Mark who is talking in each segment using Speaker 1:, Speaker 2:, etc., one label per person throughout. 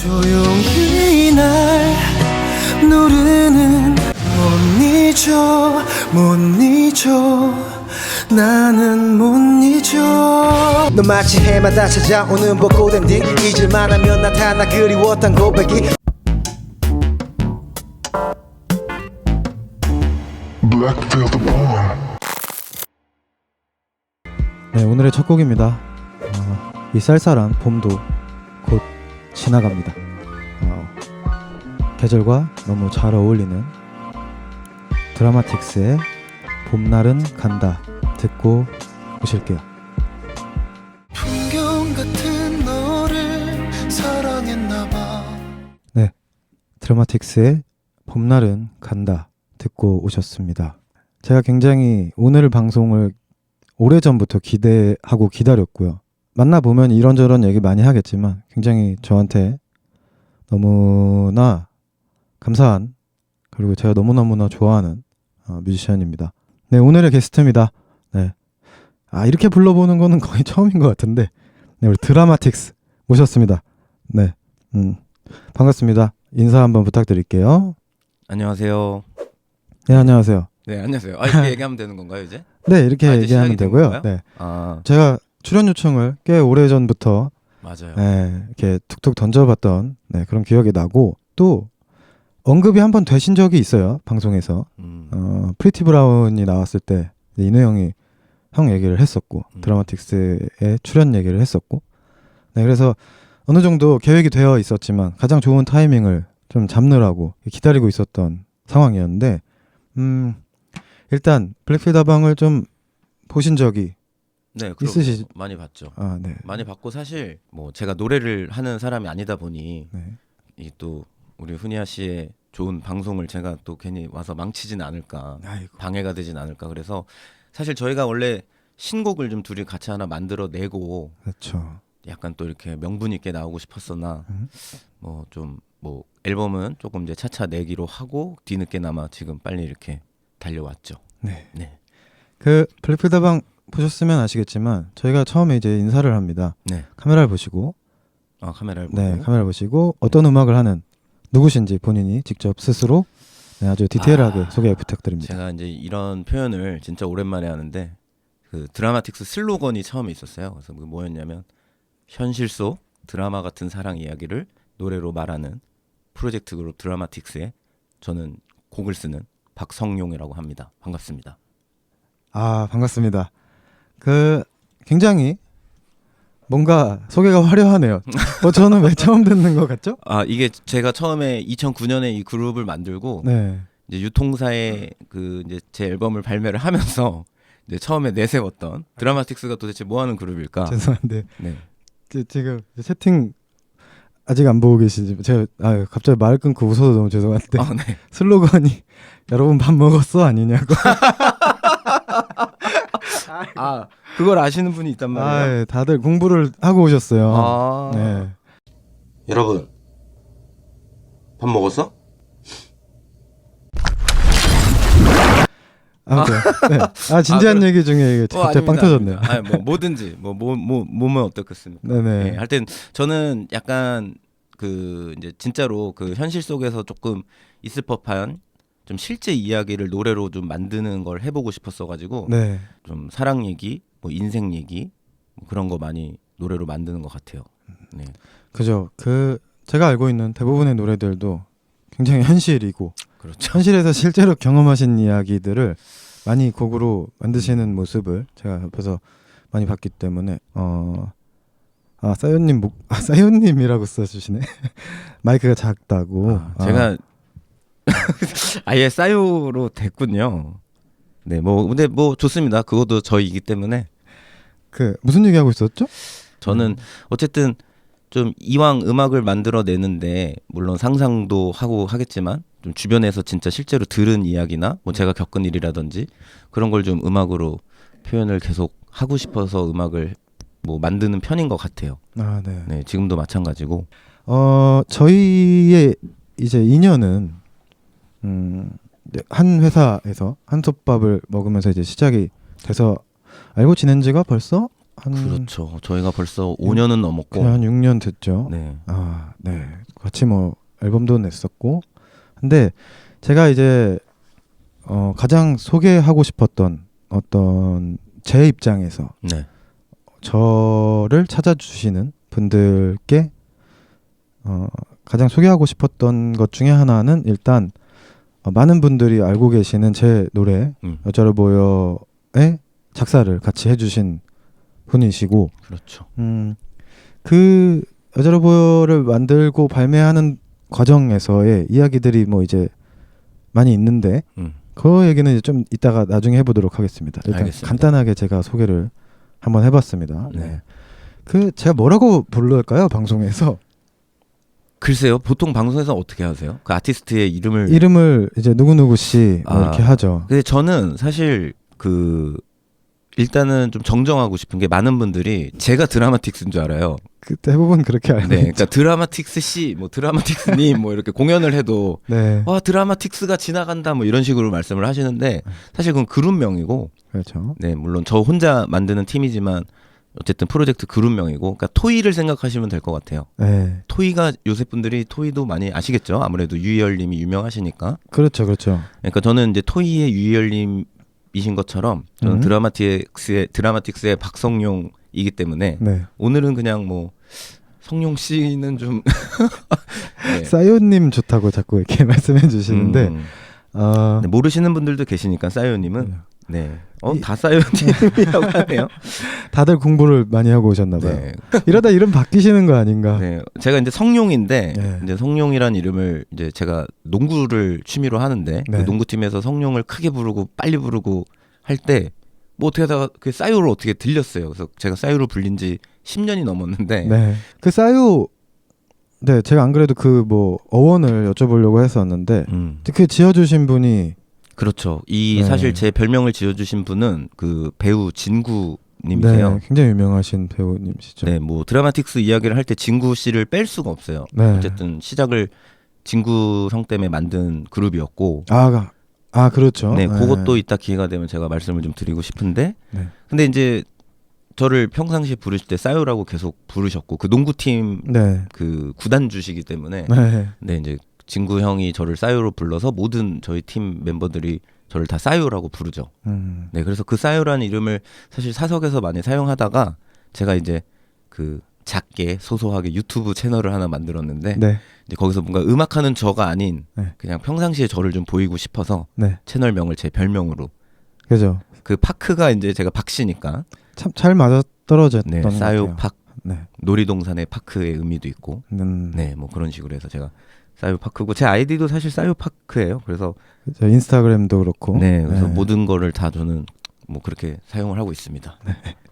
Speaker 1: 조용히 날 누르는 못 잊어 나는 못 잊어 너 마치 해마다 찾아오는 벚꽃 엔딩 잊을만 하면 나타나 그리웠던 고백이
Speaker 2: 네, 오늘의 첫 곡입니다. 이 쌀쌀한 봄도 곧 지나갑니다. 계절과 너무 잘 어울리는 드라마틱스의 봄날은 간다 듣고 오실게요.
Speaker 1: 풍경 같은 너를 사랑했나봐.
Speaker 2: 네, 드라마틱스의 봄날은 간다 듣고 오셨습니다. 제가 굉장히 오늘 방송을 오래전부터 기대하고 기다렸고요. 만나보면 이런저런 얘기 많이 하겠지만 굉장히 저한테 너무나 감사한 그리고 제가 너무너무나 좋아하는 뮤지션입니다. 네, 오늘의 게스트입니다. 네, 이렇게 불러보는 거는 거의 처음인 것 같은데 네, 우리 드라마틱스 모셨습니다. 네, 반갑습니다. 인사 한번 부탁드릴게요.
Speaker 3: 안녕하세요.
Speaker 2: 네, 안녕하세요.
Speaker 3: 네, 안녕하세요. 이렇게 얘기하면 되는 건가요, 이제?
Speaker 2: 네, 이렇게
Speaker 3: 이제
Speaker 2: 얘기하면
Speaker 3: 시작이 된
Speaker 2: 되고요.
Speaker 3: 건가요?
Speaker 2: 네, 제가 출연 요청을 꽤 오래전부터
Speaker 3: 맞아요.
Speaker 2: 네, 이렇게 툭툭 던져봤던 그런 기억이 나고 또 언급이 한번 되신 적이 있어요. 방송에서 프리티 브라운이 나왔을 때 인우 형이 형 얘기를 했었고 드라마틱스에 출연 얘기를 했었고 네, 그래서 어느 정도 계획이 되어 있었지만 가장 좋은 타이밍을 좀 잡느라고 기다리고 있었던 상황이었는데 일단 블랙필 다방을 좀 보신 적이
Speaker 3: 네,
Speaker 2: 있으시죠?
Speaker 3: 많이 봤죠.
Speaker 2: 네.
Speaker 3: 많이 봤고 사실 뭐 제가 노래를 하는 사람이 아니다 보니
Speaker 2: 네.
Speaker 3: 이 또 우리 훈이아 씨의 좋은 방송을 제가 또 괜히 와서 망치진 않을까,
Speaker 2: 아이고.
Speaker 3: 방해가 되진 않을까. 그래서 사실 저희가 원래 신곡을 좀 둘이 같이 하나 만들어 내고
Speaker 2: 그렇죠.
Speaker 3: 약간 또 이렇게 명분 있게 나오고 싶었으나 뭐 좀 뭐 앨범은 조금 이제 차차 내기로 하고 뒤늦게나마 지금 빨리 이렇게 달려왔죠.
Speaker 2: 네.
Speaker 3: 네.
Speaker 2: 그 블랙필 다방 보셨으면 아시겠지만 저희가 처음에 이제 인사를 합니다.
Speaker 3: 네.
Speaker 2: 카메라를 보시고
Speaker 3: 카메라를 보고.
Speaker 2: 네, 카메라를 보시고 어떤 음악을 하는 누구신지 본인이 직접 스스로 아주 디테일하게 소개 부탁드립니다.
Speaker 3: 제가 이제 이런 표현을 진짜 오랜만에 하는데 그 드라마틱스 슬로건이 처음에 있었어요. 그래서 그게 뭐였냐면 현실 속 드라마 같은 사랑 이야기를 노래로 말하는 프로젝트 그룹 드라마틱스에 저는 곡을 쓰는 박성용이라고 합니다. 반갑습니다.
Speaker 2: 반갑습니다. 그 굉장히 뭔가 소개가 화려하네요. 저는 왜 처음 듣는 것 같죠?
Speaker 3: 이게 제가 처음에 2009년에 이 그룹을 만들고
Speaker 2: 네.
Speaker 3: 이제 유통사에 그 이제 제 앨범을 발매를 하면서 이제 처음에 내세웠던 드라마틱스가 도대체 뭐 하는 그룹일까?
Speaker 2: 죄송한데
Speaker 3: 네.
Speaker 2: 지금 채팅 아직 안 보고 계시지? 제가 갑자기 말 끊고 웃어서 너무 죄송한데
Speaker 3: 네.
Speaker 2: 슬로건이 여러분 밥 먹었어 아니냐고.
Speaker 3: 그걸 아시는 분이 있단 말이에요.
Speaker 2: 다들 공부를 하고 오셨어요. 네.
Speaker 3: 여러분 밥 먹었어?
Speaker 2: 아무튼 네. 진지한 얘기 중에 이게 갑자기 빵 터졌네요.
Speaker 3: 뭐 뭐든지 뭐면 어떻겠습니까?
Speaker 2: 네네.
Speaker 3: 네, 하여튼 저는 약간 그 이제 진짜로 그 현실 속에서 조금 있을 법한 좀 실제 이야기를 노래로 좀 만드는 걸 해보고 싶었어가지고
Speaker 2: 네.
Speaker 3: 좀 사랑 얘기, 뭐 인생 얘기 뭐 그런 거 많이 노래로 만드는 것 같아요. 네.
Speaker 2: 그죠. 그 제가 알고 있는 대부분의 노래들도 굉장히 현실이고
Speaker 3: 그렇죠.
Speaker 2: 현실에서 실제로 경험하신 이야기들을 많이 곡으로 만드시는 모습을 제가 옆에서 많이 봤기 때문에 사연님이라고 써주시네. 마이크가 작다고.
Speaker 3: 제가 아예 싸요로 됐군요. 네, 근데 좋습니다. 그것도 저희이기 때문에.
Speaker 2: 그 무슨 얘기하고 있었죠?
Speaker 3: 저는 어쨌든 좀 이왕 음악을 만들어 내는데 물론 상상도 하고 하겠지만 좀 주변에서 진짜 실제로 들은 이야기나 뭐 제가 겪은 일이라든지 그런 걸 좀 음악으로 표현을 계속 하고 싶어서 음악을 뭐 만드는 편인 것 같아요.
Speaker 2: 네.
Speaker 3: 네, 지금도 마찬가지고.
Speaker 2: 저희의 이제 인연은 한 회사에서 한솥밥을 먹으면서 이제 시작이 돼서 알고 지낸 지가 벌써
Speaker 3: 그렇죠. 저희가 벌써 5년은 넘었고
Speaker 2: 한 6년 됐죠.
Speaker 3: 네.
Speaker 2: 네. 같이 뭐 앨범도 냈었고. 근데 제가 이제 가장 소개하고 싶었던 어떤 제 입장에서
Speaker 3: 네.
Speaker 2: 저를 찾아주시는 분들께 가장 소개하고 싶었던 것 중에 하나는 일단 많은 분들이 알고 계시는 제 노래 여자로 보여의 작사를 같이 해주신 분이시고,
Speaker 3: 그렇죠.
Speaker 2: 그 여자로 보여를 만들고 발매하는 과정에서의 이야기들이 뭐 이제 많이 있는데 그 얘기는 이제 좀 이따가 나중에 해보도록 하겠습니다. 일단
Speaker 3: 알겠습니다.
Speaker 2: 간단하게 제가 소개를 한번 해봤습니다.
Speaker 3: 네.
Speaker 2: 네. 그 제가 뭐라고 부를까요 방송에서?
Speaker 3: 글쎄요. 보통 방송에서 어떻게 하세요? 그 아티스트의
Speaker 2: 이름을 이제 누구누구 씨 뭐 이렇게 하죠.
Speaker 3: 근데 저는 사실 일단은 좀 정정하고 싶은 게 많은 분들이 제가 드라마틱스인 줄 알아요.
Speaker 2: 그 대부분 그렇게 알고
Speaker 3: 네,
Speaker 2: 있죠.
Speaker 3: 그러니까 드라마틱스 씨, 뭐 드라마틱스님 뭐 이렇게 공연을 해도
Speaker 2: 네,
Speaker 3: 드라마틱스가 지나간다 뭐 이런 식으로 말씀을 하시는데 사실 그건 그룹명이고,
Speaker 2: 그렇죠.
Speaker 3: 네, 물론 저 혼자 만드는 팀이지만 어쨌든 프로젝트 그룹명이고, 그러니까 토이를 생각하시면 될 것 같아요.
Speaker 2: 네,
Speaker 3: 토이가 요새 분들이 토이도 많이 아시겠죠? 아무래도 유희열님이 유명하시니까.
Speaker 2: 그렇죠, 그렇죠.
Speaker 3: 그러니까 저는 이제 토이의 유희열님이신 것처럼 저는 드라마틱스의 박성용이기 때문에
Speaker 2: 네.
Speaker 3: 오늘은 그냥 뭐 성용 씨는 좀 네.
Speaker 2: 사요님 좋다고 자꾸 이렇게 말씀해 주시는데
Speaker 3: 네, 모르시는 분들도 계시니까 사요님은 네, 다 사요님이라고 하네요.
Speaker 2: 다들 공부를 많이 하고 오셨나 봐요.
Speaker 3: 네.
Speaker 2: 이러다 이름 바뀌시는 거 아닌가?
Speaker 3: 네, 제가 이제 성용인데
Speaker 2: 네.
Speaker 3: 이제 성용이란 이름을 이제 제가 농구를 취미로 하는데
Speaker 2: 네.
Speaker 3: 그 농구팀에서 성용을 크게 부르고 빨리 부르고 할 때 뭐 어떻게 하다가 그 싸요를 어떻게 들렸어요. 그래서 제가 싸요를 불린 지 10년이 넘었는데
Speaker 2: 네. 그 싸요, 네, 제가 안 그래도 그 뭐 어원을 여쭤보려고 했었는데 그 지어주신 분이
Speaker 3: 그렇죠. 이
Speaker 2: 네.
Speaker 3: 사실 제 별명을 지어주신 분은 그 배우 진구님이세요.
Speaker 2: 네, 굉장히 유명하신 배우님이시죠.
Speaker 3: 네, 뭐 드라마틱스 이야기를 할 때 진구 씨를 뺄 수가 없어요.
Speaker 2: 네.
Speaker 3: 어쨌든 시작을 진구 형 때문에 만든 그룹이었고,
Speaker 2: 그렇죠.
Speaker 3: 네, 그것도 이따 기회가 되면 제가 말씀을 좀 드리고 싶은데,
Speaker 2: 네.
Speaker 3: 근데 이제 저를 평상시에 부르실 때 싸요라고 계속 부르셨고, 그 농구팀
Speaker 2: 네.
Speaker 3: 그 구단주시기 때문에,
Speaker 2: 네.
Speaker 3: 네, 이제 진구 형이 저를 싸요로 불러서 모든 저희 팀 멤버들이 저를 다 싸요라고 부르죠. 네, 그래서 그 싸요라는 이름을 사실 사석에서 많이 사용하다가 제가 이제 그 작게 소소하게 유튜브 채널을 하나 만들었는데
Speaker 2: 네.
Speaker 3: 이제 거기서 뭔가 음악하는 저가 아닌
Speaker 2: 네.
Speaker 3: 그냥 평상시에 저를 좀 보이고 싶어서
Speaker 2: 네.
Speaker 3: 채널명을 제 별명으로,
Speaker 2: 그죠.
Speaker 3: 그 파크가 이제 제가 박씨니까
Speaker 2: 참 잘 맞아 떨어졌던
Speaker 3: 네,
Speaker 2: 것 같아요.
Speaker 3: 싸요팍,
Speaker 2: 네.
Speaker 3: 놀이동산의 파크의 의미도 있고, 네, 뭐 그런 식으로 해서 제가 싸요파크고 제 아이디도 사실 싸요파크예요. 그래서
Speaker 2: 저 인스타그램도 그렇고.
Speaker 3: 네, 그래서 모든 거를 다 저는 뭐 그렇게 사용을 하고 있습니다.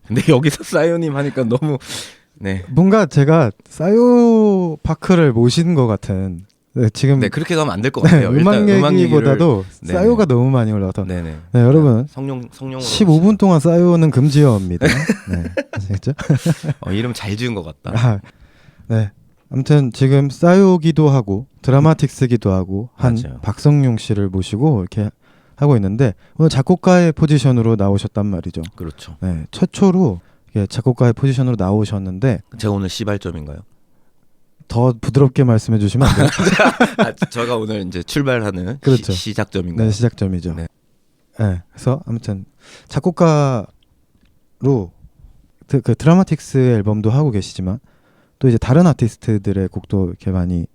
Speaker 3: 근데 여기서 싸요님 하니까 너무 네.
Speaker 2: 뭔가 제가 싸요 파크를 모신 것 같은. 네, 지금
Speaker 3: 네, 그렇게 가면 안 될 것 같아요.
Speaker 2: 음악
Speaker 3: 일단
Speaker 2: 얘기보다도
Speaker 3: 네네.
Speaker 2: 싸요가 너무 많이 올라와서.
Speaker 3: 네네.
Speaker 2: 네, 여러분.
Speaker 3: 성룡으로
Speaker 2: 15분 동안 싸요는 금지어입니다. 네, 아시겠죠?
Speaker 3: 이름 잘 지은 것 같다.
Speaker 2: 네. 아무튼 지금 싸요기도 하고 드라마틱스기도 하고 한
Speaker 3: 맞아요.
Speaker 2: 박성용 씨를 모시고 이렇게 하고 있는데 오늘 작곡가의 포지션으로 나오셨단 말이죠.
Speaker 3: 그렇죠.
Speaker 2: 네, 최초로 작곡가의 포지션으로 나오셨는데
Speaker 3: 제가 오늘 시발점인가요?
Speaker 2: 더 부드럽게 말씀해 주시면 안 돼요?
Speaker 3: 제가 오늘 이제 출발하는
Speaker 2: 그렇죠.
Speaker 3: 시작점인가요?
Speaker 2: 네, 시작점이죠.
Speaker 3: 네.
Speaker 2: 네, 그래서 아무튼 작곡가로 그 드라마틱스의 앨범도 하고 계시지만 또 이제 다른 아티스트들의 곡도 이렇게 많이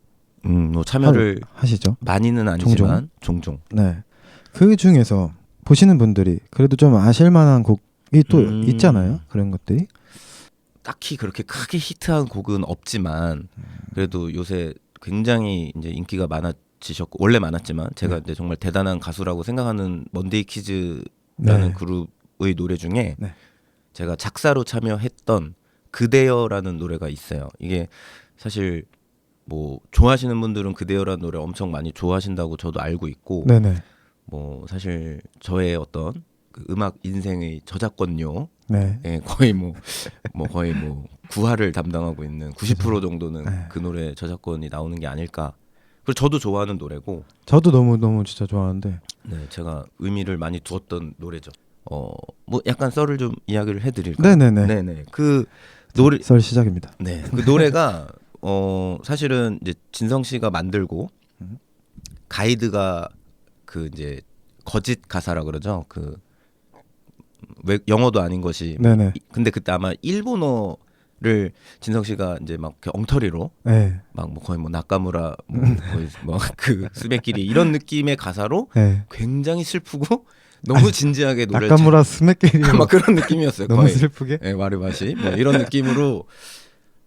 Speaker 3: 뭐 참여를
Speaker 2: 하시죠.
Speaker 3: 많이는 아니지만 종종.
Speaker 2: 네. 그 중에서 보시는 분들이 그래도 좀 아실 만한 곡이 또 있잖아요. 그런 것들이.
Speaker 3: 딱히 그렇게 크게 히트한 곡은 없지만 그래도 요새 굉장히 이제 인기가 많아지셨고 원래 많았지만 제가 이제 정말 대단한 가수라고 생각하는 먼데이 키즈라는
Speaker 2: 네.
Speaker 3: 그룹의 노래 중에
Speaker 2: 네.
Speaker 3: 제가 작사로 참여했던 그대여라는 노래가 있어요. 이게 사실 뭐 좋아하시는 분들은 그대여라는 노래 엄청 많이 좋아하신다고 저도 알고 있고
Speaker 2: 네네.
Speaker 3: 뭐 사실 저의 어떤 그 음악 인생의 저작권료
Speaker 2: 네.
Speaker 3: 거의 거의 9화를 담당하고 있는 90% 정도는
Speaker 2: 네.
Speaker 3: 그 노래 저작권이 나오는 게 아닐까. 그리고 저도 좋아하는 노래고
Speaker 2: 저도 너무 진짜 좋아하는데.
Speaker 3: 네, 제가 의미를 많이 두었던 노래죠. 뭐 약간 썰을 좀 이야기를 해드릴까요?
Speaker 2: 네네네.
Speaker 3: 네네. 그 노래
Speaker 2: 썰 시작입니다.
Speaker 3: 네, 그 노래가 사실은 이제 진성 씨가 만들고 가이드가 그 이제 거짓 가사라 그러죠. 그 왜 영어도 아닌 것이.
Speaker 2: 네네.
Speaker 3: 근데 그때 아마 일본어를 진성 씨가 이제 막 이렇게 엉터리로
Speaker 2: 네.
Speaker 3: 막 뭐 거의 뭐 나카무라 뭐 거의 뭐그 스메끼리 이런 느낌의 가사로
Speaker 2: 네.
Speaker 3: 굉장히 슬프고 너무 진지하게 노래를
Speaker 2: 나카무라 스메끼리
Speaker 3: 막 그런 느낌이었어요.
Speaker 2: 너무
Speaker 3: 거의.
Speaker 2: 슬프게.
Speaker 3: 네, 와르바시 뭐 이런 느낌으로.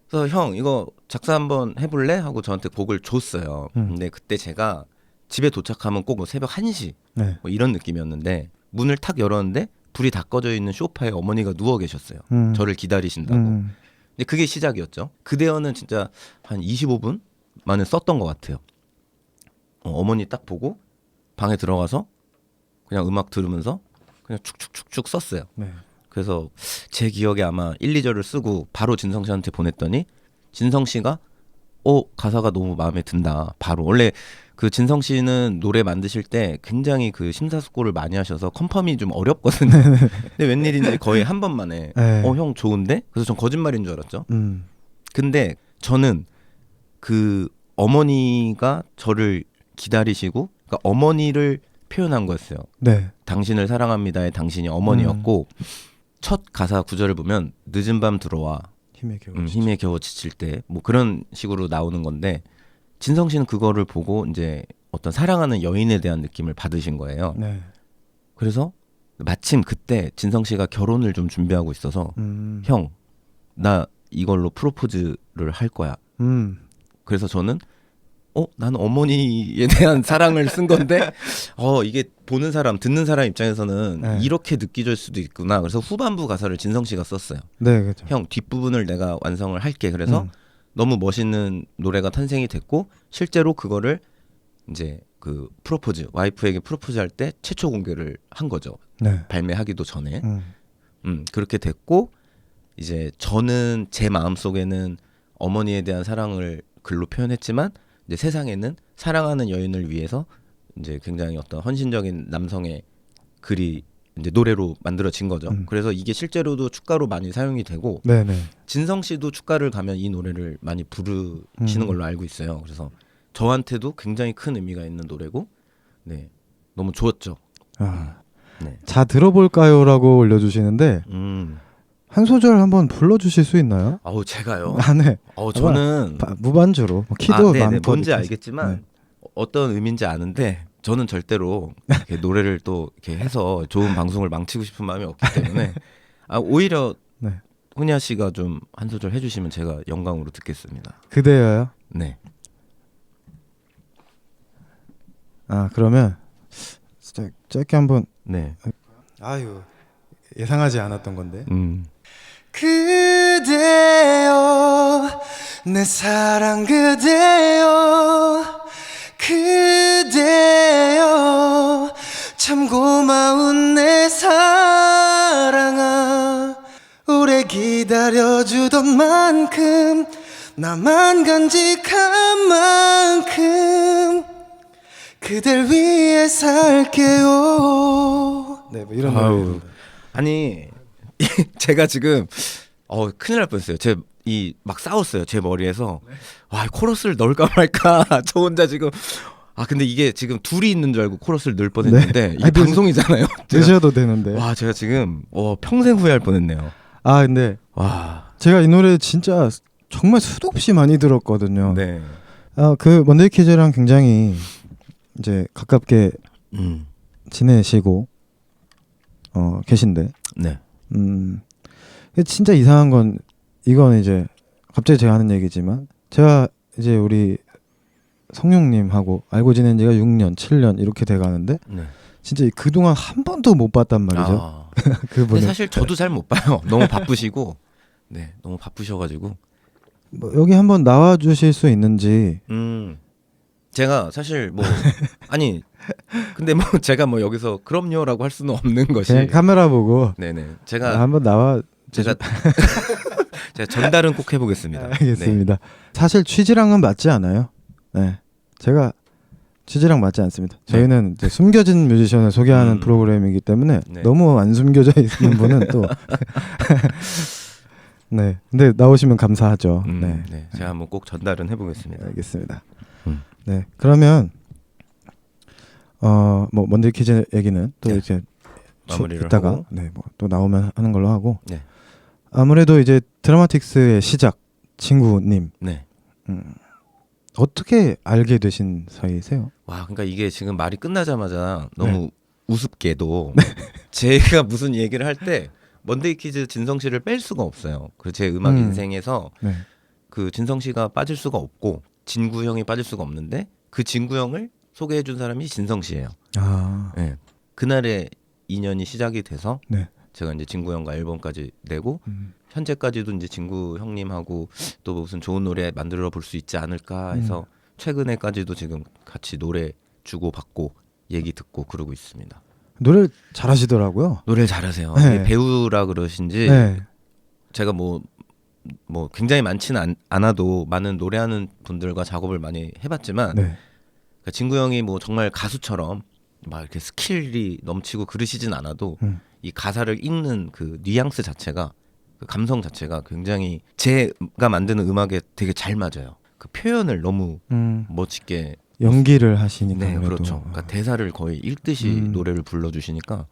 Speaker 3: 그래서 형 이거 작사 한번 해볼래? 하고 저한테 곡을 줬어요. 근데 그때 제가 집에 도착하면 꼭 뭐 새벽 1시
Speaker 2: 네.
Speaker 3: 뭐 이런 느낌이었는데 문을 탁 열었는데 불이 다 꺼져 있는 소파에 어머니가 누워 계셨어요. 저를 기다리신다고. 근데 그게 시작이었죠. 그대어는 진짜 한 25분 만에 썼던 것 같아요. 어머니 딱 보고 방에 들어가서 그냥 음악 들으면서 그냥 축축축축 썼어요.
Speaker 2: 네.
Speaker 3: 그래서 제 기억에 아마 1, 2절을 쓰고 바로 진성 씨한테 보냈더니 진성 씨가 가사가 너무 마음에 든다. 바로 원래 그 진성 씨는 노래 만드실 때 굉장히 그 심사숙고를 많이 하셔서 컨펌이 좀 어렵거든요. 근데 웬일인지 거의 한 번 만에
Speaker 2: 네.
Speaker 3: 형 좋은데? 그래서 전 거짓말인 줄 알았죠.
Speaker 2: 음.
Speaker 3: 근데 저는 그 어머니가 저를 기다리시고 그러니까 어머니를 표현한 거였어요.
Speaker 2: 네.
Speaker 3: 당신을 사랑합니다의 당신이 어머니였고 첫 가사 구절을 보면 늦은 밤 들어와 힘에 겨워 지칠 때 뭐 그런 식으로 나오는 건데 진성 씨는 그거를 보고 이제 어떤 사랑하는 여인에 대한 느낌을 받으신 거예요.
Speaker 2: 네.
Speaker 3: 그래서 마침 그때 진성 씨가 결혼을 좀 준비하고 있어서 형, 나 이걸로 프로포즈를 할 거야. 그래서 저는 나는 어머니에 대한 사랑을 쓴 건데 이게 보는 사람 듣는 사람 입장에서는
Speaker 2: 네.
Speaker 3: 이렇게 느껴질 수도 있구나. 그래서 후반부 가사를 진성 씨가 썼어요.
Speaker 2: 네, 그렇죠.
Speaker 3: 형 뒷부분을 내가 완성을 할게. 그래서 너무 멋있는 노래가 탄생이 됐고 실제로 그거를 이제 그 프로포즈 와이프에게 프로포즈 할 때 최초 공개를 한 거죠.
Speaker 2: 네.
Speaker 3: 발매하기도 전에 그렇게 됐고 이제 저는 제 마음 속에는 어머니에 대한 사랑을 글로 표현했지만 이제 세상에는 사랑하는 여인을 위해서 이제 굉장히 어떤 헌신적인 남성의 글이 이제 노래로 만들어진 거죠. 그래서 이게 실제로도 축가로 많이 사용이 되고
Speaker 2: 네네.
Speaker 3: 진성 씨도 축가를 가면 이 노래를 많이 부르시는 걸로 알고 있어요. 그래서 저한테도 굉장히 큰 의미가 있는 노래고, 네, 너무 좋았죠. 네.
Speaker 2: 자 들어볼까요라고 올려주시는데 한 소절 한번 불러주실 수 있나요?
Speaker 3: 아우 제가요.
Speaker 2: 네.
Speaker 3: 저는
Speaker 2: 무반주로 키도
Speaker 3: 네네,
Speaker 2: 많고
Speaker 3: 뭔지
Speaker 2: 이렇게.
Speaker 3: 알겠지만
Speaker 2: 네.
Speaker 3: 어떤 의미인지 아는데 저는 절대로 이렇게 노래를 또 이렇게 해서 좋은 방송을 망치고 싶은 마음이 없기 때문에 오히려
Speaker 2: 네.
Speaker 3: 훈야 씨가 좀 한 소절 해주시면 제가 영광으로 듣겠습니다.
Speaker 2: 그대여요.
Speaker 3: 네.
Speaker 2: 그러면 진짜 짧게 한번.
Speaker 3: 네.
Speaker 2: 아유 예상하지 않았던 건데.
Speaker 1: 그대여 내 사랑 그대여 그대여 참 고마운 내 사랑아 오래 기다려주던 만큼 나만 간직한 만큼 그댈 위해 살게요.
Speaker 2: 네, 뭐 이런 노래.
Speaker 3: 아니 제가 지금 큰일 날 뻔했어요. 막 싸웠어요. 제 머리에서 와 코러스를 넣을까 말까. 저 혼자 지금 근데 이게 지금 둘이 있는 줄 알고 코러스를 넣을 뻔했는데 이게 방송이잖아요.
Speaker 2: 드셔도 되는데.
Speaker 3: 와 제가 지금 평생 후회할 뻔했네요.
Speaker 2: 근데
Speaker 3: 와
Speaker 2: 제가 이 노래 진짜 정말 수도 없이 많이 들었거든요.
Speaker 3: 네.
Speaker 2: 그 먼데이 키즈랑 굉장히 이제 가깝게 지내시고 계신데.
Speaker 3: 네.
Speaker 2: 진짜 이상한 건 이건 이제 갑자기 제가 하는 얘기지만 제가 이제 우리 성룡님하고 알고 지낸 지가 6년, 7년 이렇게 돼가는데
Speaker 3: 네.
Speaker 2: 진짜 그동안 한 번도 못 봤단 말이죠.
Speaker 3: 근데
Speaker 2: 그분을.
Speaker 3: 사실 저도 잘 못 봐요. 너무 바쁘시고 네 너무 바쁘셔가지고
Speaker 2: 뭐 여기 한번 나와주실 수 있는지.
Speaker 3: 제가 사실 근데 제가 여기서 그럼요라고 할 수는 없는 것이
Speaker 2: 그냥 카메라 보고
Speaker 3: 네네 제가
Speaker 2: 한번 나와.
Speaker 3: 제가 전달은 꼭 해보겠습니다.
Speaker 2: 알겠습니다. 사실 취지랑은 맞지 않아요. 네, 제가 취지랑 맞지 않습니다. 저희는 이제 숨겨진 뮤지션을 소개하는 프로그램이기 때문에
Speaker 3: 네.
Speaker 2: 너무 안 숨겨져 있는 분은 또 네. 근데 나오시면 감사하죠. 네.
Speaker 3: 네. 제가 한번 꼭 전달은 해보겠습니다.
Speaker 2: 알겠습니다.
Speaker 3: 음.
Speaker 2: 네. 그러면 뭐 먼데이 퀴즈 얘기는 또
Speaker 3: 네.
Speaker 2: 이제
Speaker 3: 마무리를
Speaker 2: 이따가
Speaker 3: 하고.
Speaker 2: 네, 뭐 또 나오면 하는 걸로 하고.
Speaker 3: 네.
Speaker 2: 아무래도 이제 드라마틱스의 시작 친구님
Speaker 3: 네.
Speaker 2: 어떻게 알게 되신 사이세요?
Speaker 3: 와, 그러니까 이게 지금 말이 끝나자마자 너무
Speaker 2: 네.
Speaker 3: 우습게도 제가 무슨 얘기를 할 때 먼데이 퀴즈 진성 씨를 뺄 수가 없어요. 그 제 음악 인생에서
Speaker 2: 네.
Speaker 3: 그 진성 씨가 빠질 수가 없고 진구 형이 빠질 수가 없는데 그 진구 형을 소개해 준 사람이 진성 씨예요.
Speaker 2: 아,
Speaker 3: 네. 그날에 인연이 시작이 돼서
Speaker 2: 네.
Speaker 3: 제가 이제 진구 형과 앨범까지 내고 현재까지도 이제 진구 형님하고 또 무슨 좋은 노래 만들어 볼 수 있지 않을까 해서 최근에까지도 지금 같이 노래 주고 받고 얘기 듣고 그러고 있습니다.
Speaker 2: 노래 잘하시더라고요.
Speaker 3: 노래를 잘하세요.
Speaker 2: 네.
Speaker 3: 이게 배우라 그러신지
Speaker 2: 네.
Speaker 3: 제가 뭐 굉장히 많지는 않아도 많은 노래하는 분들과 작업을 많이 해봤지만
Speaker 2: 네.
Speaker 3: 그러니까 진구 형이 뭐 정말 가수처럼 막 이렇게 스킬이 넘치고 그러시진 않아도 이 가사를 읽는 그 뉘앙스 자체가 그 감성 자체가 굉장히 제가 만드는 음악에 되게 잘 맞아요. 그 표현을 너무 멋지게
Speaker 2: 연기를 하시니까
Speaker 3: 네,
Speaker 2: 아무래도.
Speaker 3: 그렇죠. 그러니까 대사를 거의 읽듯이 노래를 불러주시니까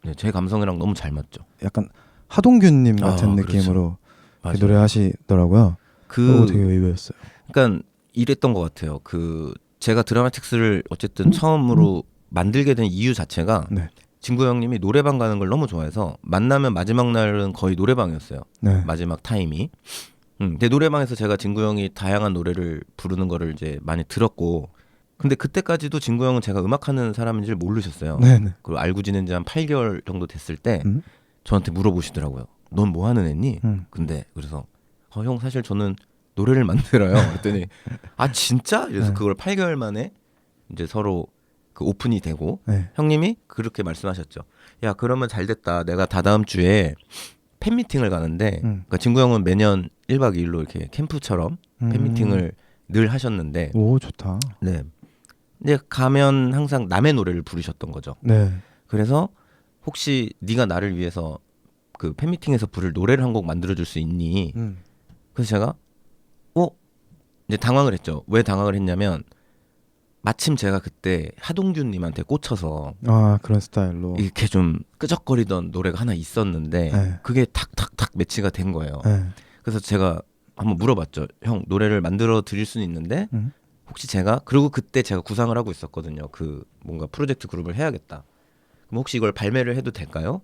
Speaker 3: 네, 제 감성이랑 너무 잘 맞죠.
Speaker 2: 약간 하동균님 같은
Speaker 3: 그렇죠.
Speaker 2: 느낌으로
Speaker 3: 맞아요.
Speaker 2: 노래하시더라고요. 그거 되게 의외였어요.
Speaker 3: 그러니까 이랬던 것 같아요. 그 제가 드라마틱스를 어쨌든 처음으로 만들게 된 이유 자체가
Speaker 2: 네.
Speaker 3: 진구 형님이 노래방 가는 걸 너무 좋아해서 만나면 마지막 날은 거의 노래방이었어요.
Speaker 2: 네.
Speaker 3: 마지막 타임이. 근데 노래방에서 제가 진구 형이 다양한 노래를 부르는 거를 이제 많이 들었고, 근데 그때까지도 진구 형은 제가 음악하는 사람인 줄 모르셨어요.
Speaker 2: 네네.
Speaker 3: 그리고 알고 지낸 지 한 8개월 정도 됐을 때 저한테 물어보시더라고요. 넌 뭐 하는 애니? 근데 그래서 형 사실 저는 노래를 만들어요. 그랬더니 아 진짜? 그래서
Speaker 2: 네.
Speaker 3: 그걸 8개월 만에 이제 서로 그 오픈이 되고
Speaker 2: 네.
Speaker 3: 형님이 그렇게 말씀하셨죠. 야 그러면 잘 됐다. 내가 다다음 주에 팬미팅을 가는데 그러니까 진구 형은 매년 1박 2일로 이렇게 캠프처럼 팬미팅을 늘 하셨는데
Speaker 2: 오, 좋다.
Speaker 3: 네. 근데 가면 항상 남의 노래를 부르셨던 거죠.
Speaker 2: 네.
Speaker 3: 그래서 혹시 네가 나를 위해서 그 팬미팅에서 부를 노래를 한 곡 만들어줄 수 있니? 그래서 제가 이제 당황을 했죠. 왜 당황을 했냐면 마침 제가 그때 하동균님한테 꽂혀서
Speaker 2: 아, 그런 스타일로.
Speaker 3: 이렇게 좀 끄적거리던 노래가 하나 있었는데
Speaker 2: 네.
Speaker 3: 그게 탁탁탁 매치가 된 거예요.
Speaker 2: 네.
Speaker 3: 그래서 제가 한번 물어봤죠. 형 노래를 만들어 드릴 수는 있는데 혹시 제가 그리고 그때 제가 구상을 하고 있었거든요. 그 뭔가 프로젝트 그룹을 해야겠다. 그럼 혹시 이걸 발매를 해도 될까요?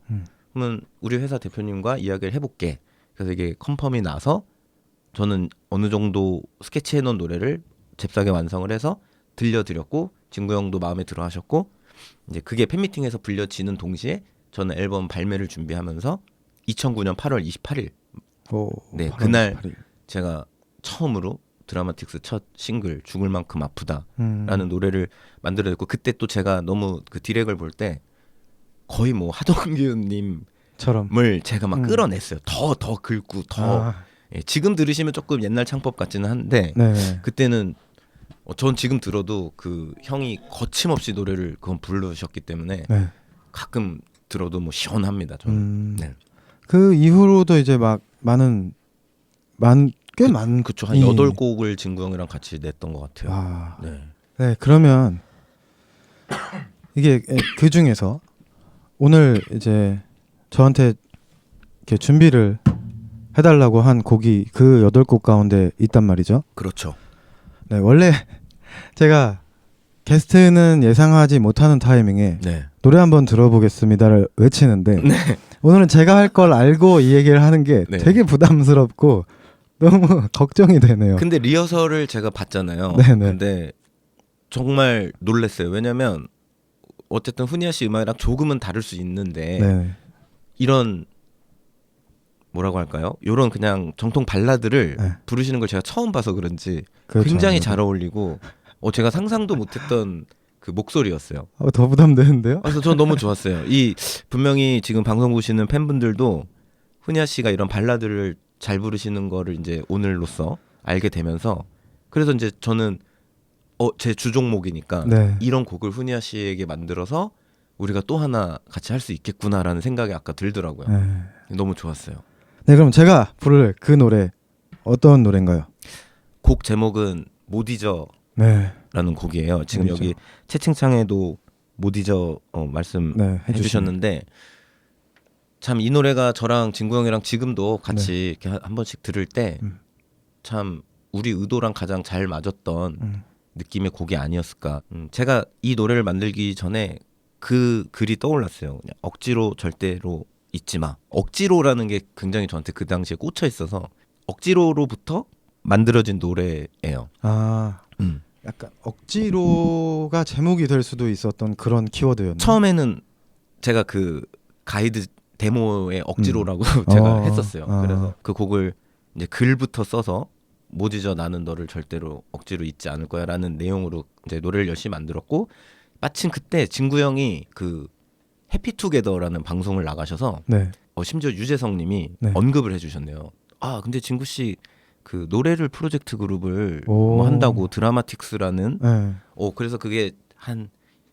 Speaker 3: 그러면 우리 회사 대표님과 이야기를 해볼게. 그래서 이게 컨펌이 나서 저는 어느 정도 스케치해 놓은 노래를 잽싸게 완성을 해서 들려드렸고 진구 형도 마음에 들어 하셨고 이제 그게 팬미팅에서 불려지는 동시에 저는 앨범 발매를 준비하면서 2009년 8월 28일
Speaker 2: 오,
Speaker 3: 네,
Speaker 2: 8월
Speaker 3: 그날
Speaker 2: 28일.
Speaker 3: 제가 처음으로 드라마틱스 첫 싱글 죽을 만큼 아프다라는 노래를 만들어냈고 그때 또 제가 너무 그 디렉을 볼 때 거의 뭐 하동균님을
Speaker 2: 처럼.
Speaker 3: 제가 막 끌어냈어요. 더 긁고 더
Speaker 2: 아,
Speaker 3: 예, 지금 들으시면 조금 옛날 창법 같지는 한데
Speaker 2: 네.
Speaker 3: 그때는 전 지금 들어도 그 형이 거침없이 노래를 그건 부르셨기 때문에
Speaker 2: 네.
Speaker 3: 가끔 들어도 뭐 시원합니다. 저는. 네.
Speaker 2: 그 이후로도 이제 막 꽤 많은
Speaker 3: 그쵸 한
Speaker 2: 이-
Speaker 3: 8곡을 진구 형이랑 같이 냈던 것 같아요.
Speaker 2: 아,
Speaker 3: 네.
Speaker 2: 네, 그러면 이게 그 중에서 오늘 이제 저한테 이렇게 준비를 해달라고 한 곡이 그 8곡 가운데 있단 말이죠.
Speaker 3: 그렇죠.
Speaker 2: 네, 원래 제가 게스트는 예상하지 못하는 타이밍에
Speaker 3: 네.
Speaker 2: 노래 한번 들어보겠습니다를 외치는데
Speaker 3: 네.
Speaker 2: 오늘은 제가 할 걸 알고 이 얘기를 하는 게
Speaker 3: 네.
Speaker 2: 되게 부담스럽고 너무 걱정이 되네요.
Speaker 3: 근데 리허설을 제가 봤잖아요.
Speaker 2: 네네.
Speaker 3: 근데 정말 놀랐어요. 왜냐면 어쨌든 훈이아 씨 음악이랑 조금은 다를 수 있는데
Speaker 2: 네.
Speaker 3: 이런 뭐라고 할까요? 이런 그냥 정통 발라드를
Speaker 2: 네.
Speaker 3: 부르시는 걸 제가 처음 봐서 그런지
Speaker 2: 그렇죠,
Speaker 3: 굉장히
Speaker 2: 아무래도.
Speaker 3: 잘 어울리고 제가 상상도 못했던 그 목소리였어요.
Speaker 2: 더 부담되는데요?
Speaker 3: 그래서 전 너무 좋았어요. 이 분명히 지금 방송 보시는 팬분들도 훈이아 씨가 이런 발라드를 잘 부르시는 거를 이제 오늘로써 알게 되면서 그래서 이제 저는 제 주종목이니까
Speaker 2: 네.
Speaker 3: 이런 곡을 훈이아 씨에게 만들어서 우리가 또 하나 같이 할 수 있겠구나라는 생각이 아까 들더라고요.
Speaker 2: 네.
Speaker 3: 너무 좋았어요.
Speaker 2: 네, 그럼 제가 부를 그 노래 어떤 노래인가요?
Speaker 3: 곡 제목은 못 잊어라는
Speaker 2: 네,
Speaker 3: 곡이에요. 지금
Speaker 2: 못 잊어.
Speaker 3: 여기 채팅창에도 못 잊어 말씀
Speaker 2: 네,
Speaker 3: 해주셨는데 참 이 노래가 저랑 진구 형이랑 지금도 같이 이렇게 한 번씩 들을 때 참 우리 의도랑 가장 잘 맞았던 느낌의 곡이 아니었을까. 제가 이 노래를 만들기 전에 그 글이 떠올랐어요. 그냥 억지로 절대로 잊지 마. 억지로라는 게 굉장히 저한테 그 당시에 꽂혀 있어서 억지로로부터 만들어진 노래예요.
Speaker 2: 아,
Speaker 3: 음.
Speaker 2: 약간 억지로가 제목이 될 수도 있었던 그런 키워드였나요?
Speaker 3: 처음에는 제가 그 가이드 데모에 억지로라고 제가 했었어요.
Speaker 2: 아.
Speaker 3: 그래서 그 곡을 이제 글부터 써서 못 잊어 나는 너를 절대로 억지로 잊지 않을 거야라는 내용으로 이제 노래를 열심히 만들었고 마침 그때 진구 형이 그 해피투게더라는 방송을 나가셔서
Speaker 2: 네,
Speaker 3: 심지어 유재석님이
Speaker 2: 네.
Speaker 3: 언급을 해주셨네요. 아 근데 진구 씨 그 노래를 프로젝트 그룹을
Speaker 2: 오.
Speaker 3: 뭐 한다고 드라마틱스라는
Speaker 2: 네.
Speaker 3: 그래서 그게 한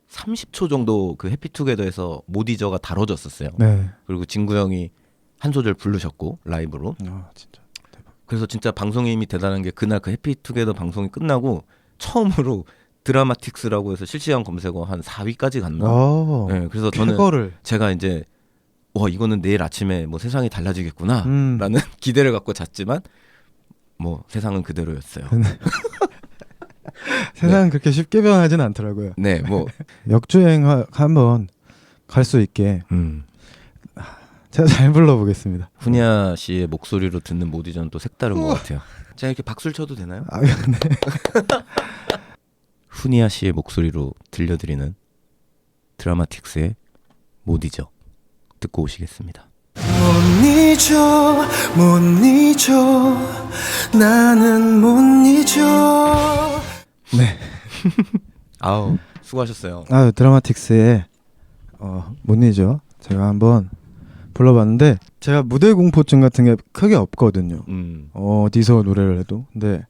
Speaker 3: 30초 정도 그 해피투게더에서 못 잊어가 다뤄졌었어요.
Speaker 2: 네.
Speaker 3: 그리고 진구 형이 한 소절 부르셨고 라이브로.
Speaker 2: 아, 진짜 대박.
Speaker 3: 그래서 진짜 방송의 힘이 대단한 게 그날 그 해피투게더 방송이 끝나고 처음으로 드라마틱스라고 해서 실시간 검색어 한 4위까지 갔나?
Speaker 2: 오,
Speaker 3: 네, 그래서 저는
Speaker 2: 쾌거를.
Speaker 3: 제가 이제 와 이거는 내일 아침에 뭐 세상이 달라지겠구나
Speaker 2: 음.
Speaker 3: 라는 기대를 갖고 잤지만 뭐 세상은 그대로였어요.
Speaker 2: 세상은 그렇게 쉽게 변하진 않더라고요.
Speaker 3: 네, 뭐
Speaker 2: 역주행 한번 갈 수 있게 제가 잘 불러보겠습니다.
Speaker 3: 훈야 씨의 목소리로 듣는 모디전 또 색다른 것 같아요. 제가 이렇게 박수를 쳐도 되나요?
Speaker 2: 아, 네.
Speaker 3: 훈야 씨의 목소리로 들려드리는 드라마틱스의 못 잊어 듣고 오시겠습니다.
Speaker 1: 못 잊어 못 잊어 나는 못 잊어.
Speaker 2: 네.
Speaker 3: 아우 수고하셨어요.
Speaker 2: 아, 드라마틱스의 못 잊어 제가 한번 불러봤는데 제가 무대 공포증 같은 게 크게 없거든요. 어디서 노래를 해도. 근데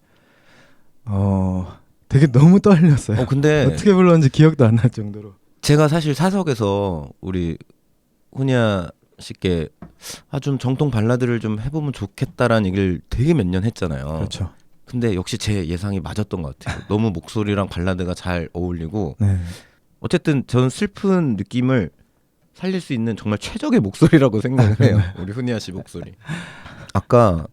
Speaker 2: 되게 너무 떨렸어요.
Speaker 3: 근데
Speaker 2: 어떻게 불렀는지 기억도 안 날 정도로.
Speaker 3: 제가 사실 사석에서 우리 훈야 씨께 좀 정통 발라드를 좀 해보면 좋겠다라는 얘기를 되게 몇 년 했잖아요.
Speaker 2: 그렇죠.
Speaker 3: 근데 역시 제 예상이 맞았던 것 같아요. 너무 목소리랑 발라드가 잘 어울리고
Speaker 2: 네.
Speaker 3: 어쨌든 저는 슬픈 느낌을 살릴 수 있는 정말 최적의 목소리라고 생각을 해요. 우리 훈이아 씨 목소리. 아까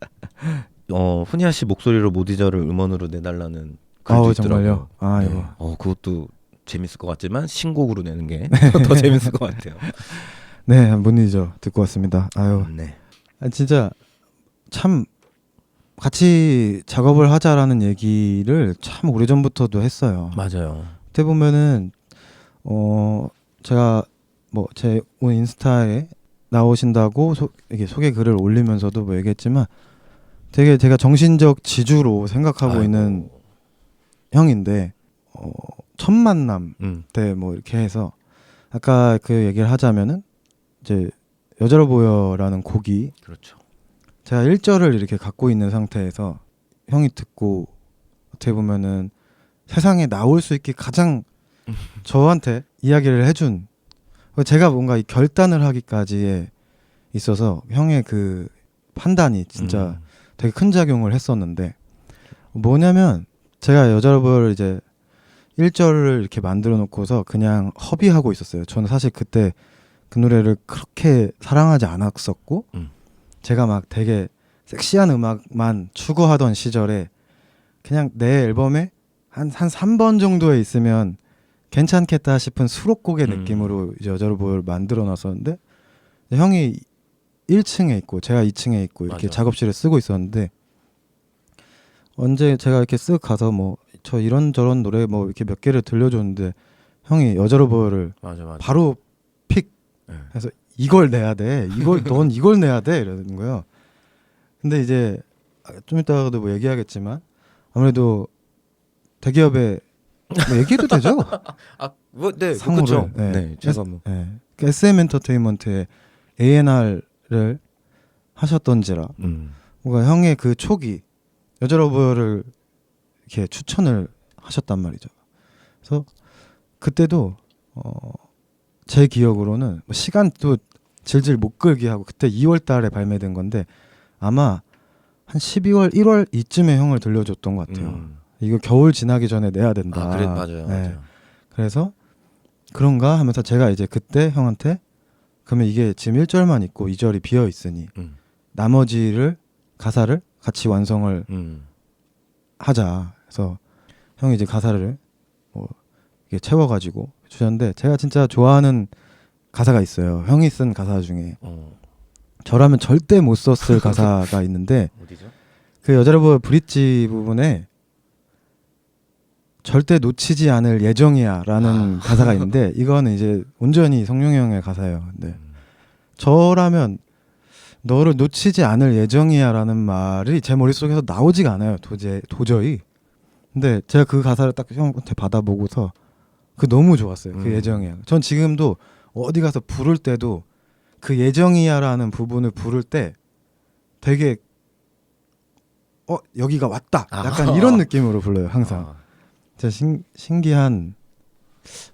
Speaker 3: 훈이아 씨 목소리로 못 잊어를 음원으로 내달라는 글도 있더라고요.
Speaker 2: 정말요? 아, 이거.
Speaker 3: 네. 그것도 재밌을 것 같지만 신곡으로 내는 게 더 재밌을 것 같아요.
Speaker 2: 네, 못 잊어 듣고 왔습니다. 아유,
Speaker 3: 네.
Speaker 2: 진짜 참 같이 작업을 하자라는 얘기를 참 오래전부터도 했어요.
Speaker 3: 맞아요.
Speaker 2: 그때 보면은 제가 뭐 제 오늘 인스타에 나오신다고 이게 소개 글을 올리면서도 뭐 얘기했지만 되게 제가 정신적 지주로 생각하고
Speaker 3: 아이고.
Speaker 2: 있는 형인데 첫 만남 때 뭐 이렇게 해서 아까 그 얘기를 하자면은 이제 여자로 보여라는 곡이
Speaker 3: 그렇죠.
Speaker 2: 제가 1절을 이렇게 갖고 있는 상태에서 형이 듣고 어떻게 보면은 세상에 나올 수 있게 가장 저한테 이야기를 해준, 제가 뭔가 이 결단을 하기까지에 있어서 형의 그 판단이 진짜 되게 큰 작용을 했었는데, 뭐냐면 제가 여자로 보여를 이제 1절을 이렇게 만들어 놓고서 그냥 허비하고 있었어요. 저는 사실 그때 그 노래를 그렇게 사랑하지 않았었고 제가 막 되게 섹시한 음악만 추구하던 시절에 그냥 내 앨범에 한 3번 정도에 있으면 괜찮겠다 싶은 수록곡의 느낌으로 이제 여자로 보여를 만들어 놨었는데, 형이 1층에 있고 제가 2층에 있고 이렇게
Speaker 3: 맞아.
Speaker 2: 작업실에 쓰고 있었는데, 언제 제가 이렇게 쓱 가서 뭐 저 이런저런 노래 뭐 이렇게 몇 개를 들려줬는데 형이 여자로 보여를
Speaker 3: 맞아.
Speaker 2: 바로 픽 해서 이걸 내야 돼. 넌 이걸 내야 돼. 이러는 거예요. 근데 이제 좀 이따가도 뭐 얘기하겠지만 아무래도 대기업에 뭐 얘기해도 되죠?
Speaker 3: 네,
Speaker 2: 상호를,
Speaker 3: 그렇죠.
Speaker 2: 네.
Speaker 3: 네, 제가 뭐
Speaker 2: 네. 그 SM 엔터테인먼트의 A&R을 하셨던지라 뭔가 형의 그 초기 여자로 보여를 이렇게 추천을 하셨단 말이죠. 그래서 그때도 제 기억으로는 뭐 시간도 질질 못 끌게 하고, 그때 2월 달에 발매된 건데 아마 한 12월 1월 이쯤에 형을 들려줬던 것 같아요. 이거 겨울 지나기 전에 내야 된다.
Speaker 3: 그래 맞아요.
Speaker 2: 네.
Speaker 3: 맞아요.
Speaker 2: 그래서 그런가 하면서 제가 이제 그때 형한테 그러면 이게 지금 1절만 있고 2절이 비어 있으니 나머지를 가사를 같이 완성을 하자. 그래서 형이 이제 가사를 뭐 이게 채워가지고 주셨는데 제가 진짜 좋아하는 가사가 있어요. 형이 쓴 가사 중에 저라면 절대 못 썼을 가사가 있는데
Speaker 3: 어디죠?
Speaker 2: 그 여자로버 브릿지 부분에 절대 놓치지 않을 예정이야라는 가사가 있는데 이거는 이제 온전히 성룡이 형의 가사예요. 근데 저라면 너를 놓치지 않을 예정이야라는 말이 제 머릿속에서 나오지가 않아요. 도저히. 근데 제가 그 가사를 딱 형한테 받아보고서 그 너무 좋았어요. 그 예정이야. 전 지금도 어디 가서 부를 때도 그 예정이야라는 부분을 부를 때 되게 여기가 왔다. 약간 이런 느낌으로 불러요. 항상. 진짜 신기한.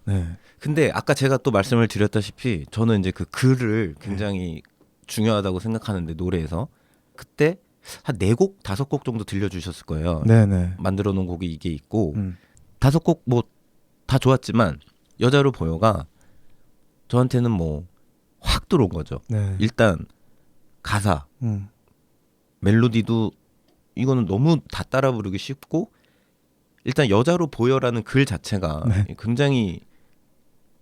Speaker 2: 네.
Speaker 3: 근데 아까 제가 또 말씀을 드렸다시피 저는 이제 그 글을 굉장히 중요하다고 생각하는데 노래에서 그때 한 4곡, 5곡 정도 들려주셨을 거예요.
Speaker 2: 네네.
Speaker 3: 만들어 놓은 곡이 이게 있고 5곡 뭐 다 좋았지만 여자로 보여가 저한테는 뭐 확 들어온 거죠.
Speaker 2: 네.
Speaker 3: 일단 가사, 멜로디도 이거는 너무 다 따라 부르기 쉽고 일단 여자로 보여라는 글 자체가 굉장히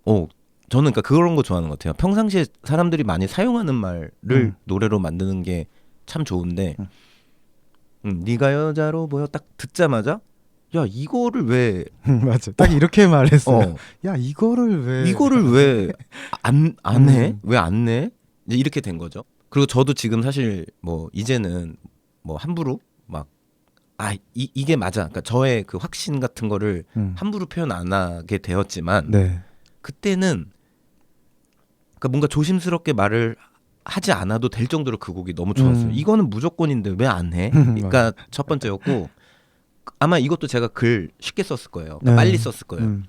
Speaker 3: 저는 그러니까 그런 거 좋아하는 것 같아요. 평상시에 사람들이 많이 사용하는 말을 노래로 만드는 게 참 좋은데 네가 여자로 보여 딱 듣자마자 야 이거를 왜
Speaker 2: 맞아. 딱 이렇게 말했어요. 야 이거를
Speaker 3: 왜 안 해? 왜 안 내? 이제 이렇게 된 거죠. 그리고 저도 지금 사실 뭐 이제는 뭐 함부로 막 이게 맞아. 그러니까 저의 그 확신 같은 거를 함부로 표현 안 하게 되었지만
Speaker 2: 네.
Speaker 3: 그때는 그러니까 뭔가 조심스럽게 말을 하지 않아도 될 정도로 그 곡이 너무 좋았어요. 이거는 무조건인데 왜 안 해? 그러니까 첫 번째였고 아마 이것도 제가 글 쉽게 썼을 거예요. 그러니까 빨리 썼을 거예요.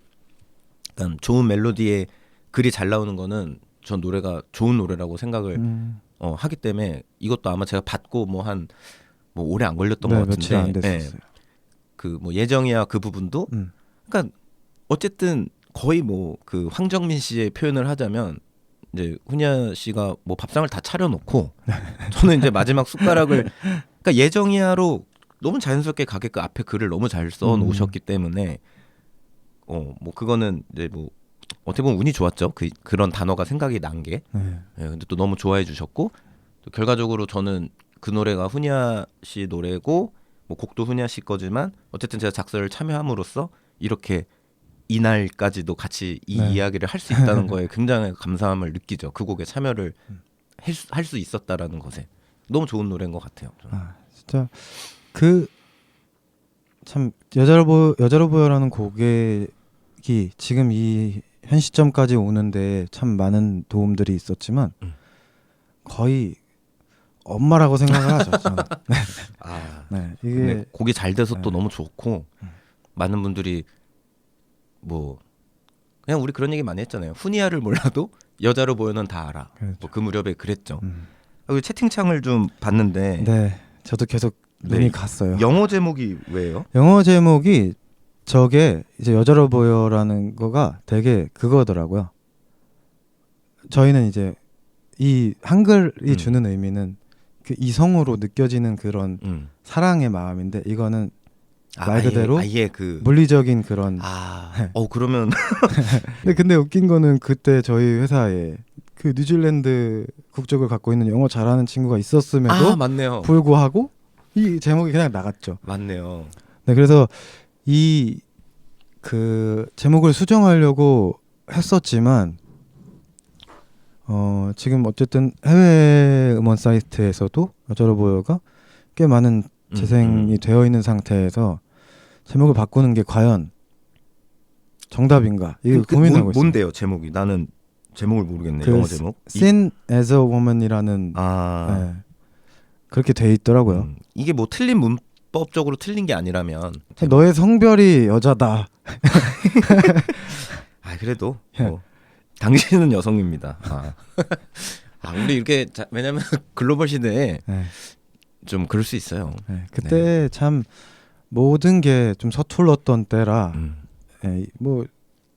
Speaker 3: 그러니까 좋은 멜로디에 글이 잘 나오는 거는 전 노래가 좋은 노래라고 생각을 하기 때문에 이것도 아마 제가 받고 뭐 오래 안 걸렸던 것
Speaker 2: 며칠 안
Speaker 3: 같은데
Speaker 2: 됐었어요.
Speaker 3: 그 뭐 예정이야 그 부분도 그러니까 어쨌든 거의 뭐 그 황정민 씨의 표현을 하자면 이제 훈야 씨가 뭐 밥상을 다 차려놓고 저는 이제 마지막 숟가락을 그러니까 예정이야로 너무 자연스럽게 가게끔 앞에 글을 너무 잘 써놓으셨기 때문에 뭐 그거는 이제 뭐 어떻게 보면 운이 좋았죠. 그런 단어가 생각이 난 게. 근데 또 너무 좋아해 주셨고 또 결과적으로 저는 그 노래가 훈야 씨 노래고 뭐 곡도 훈야 씨 거지만 어쨌든 제가 작사를 참여함으로써 이렇게 이날까지도 같이 이 이야기를 할 수 있다는 거에 굉장히 감사함을 느끼죠. 그 곡에 참여를 할 수 있었다라는 것에 너무 좋은 노래인 것 같아요.
Speaker 2: 진짜 그 참 여자로 보여라는 곡이 지금 이 현 시점까지 오는데 참 많은 도움들이 있었지만 거의 엄마라고 생각을 하죠. 저는. 네, 이게
Speaker 3: 곡이 잘 돼서 또 너무 좋고 많은 분들이 뭐 그냥 우리 그런 얘기 많이 했잖아요. 훈이야를 몰라도 여자로 보여는 다 알아.
Speaker 2: 그렇죠.
Speaker 3: 뭐 그 무렵에 그랬죠. 여기 채팅창을 좀 봤는데
Speaker 2: 네, 저도 계속 눈이 갔어요.
Speaker 3: 영어 제목이 왜요?
Speaker 2: 영어 제목이 저게 이제 여자로 보여라는 거가 되게 그거더라고요. 저희는 이제 이 한글이 주는 의미는 그 이성으로 느껴지는 그런 사랑의 마음인데 이거는 말 그대로
Speaker 3: 아예 그
Speaker 2: 물리적인 그런.
Speaker 3: 그러면
Speaker 2: 근데 웃긴 거는 그때 저희 회사에 그 뉴질랜드 국적을 갖고 있는 영어 잘하는 친구가 있었음에도
Speaker 3: 맞네요.
Speaker 2: 불구하고 이 제목이 그냥 나갔죠.
Speaker 3: 맞네요.
Speaker 2: 네, 그래서 이 그 제목을 수정하려고 했었지만 지금 어쨌든 해외 음원 사이트에서도 여자로 보여가 꽤 많은 재생이 되어 있는 상태에서 제목을 바꾸는 게 과연 정답인가 이거 고민하고 있어요.
Speaker 3: 뭔데요 제목이? 나는 제목을 모르겠네.
Speaker 2: 그
Speaker 3: 영어 제목.
Speaker 2: Sin as a Woman이라는 네, 그렇게 돼 있더라고요.
Speaker 3: 이게 뭐 틀린 문법적으로 틀린 게 아니라면
Speaker 2: 너의 성별이 여자다.
Speaker 3: 그래도 뭐, 당신은 여성입니다. 우리 이렇게 왜냐면 글로벌 시대에 좀 그럴 수 있어요.
Speaker 2: 네, 그때 참 모든 게 좀 서툴렀던 때라 뭐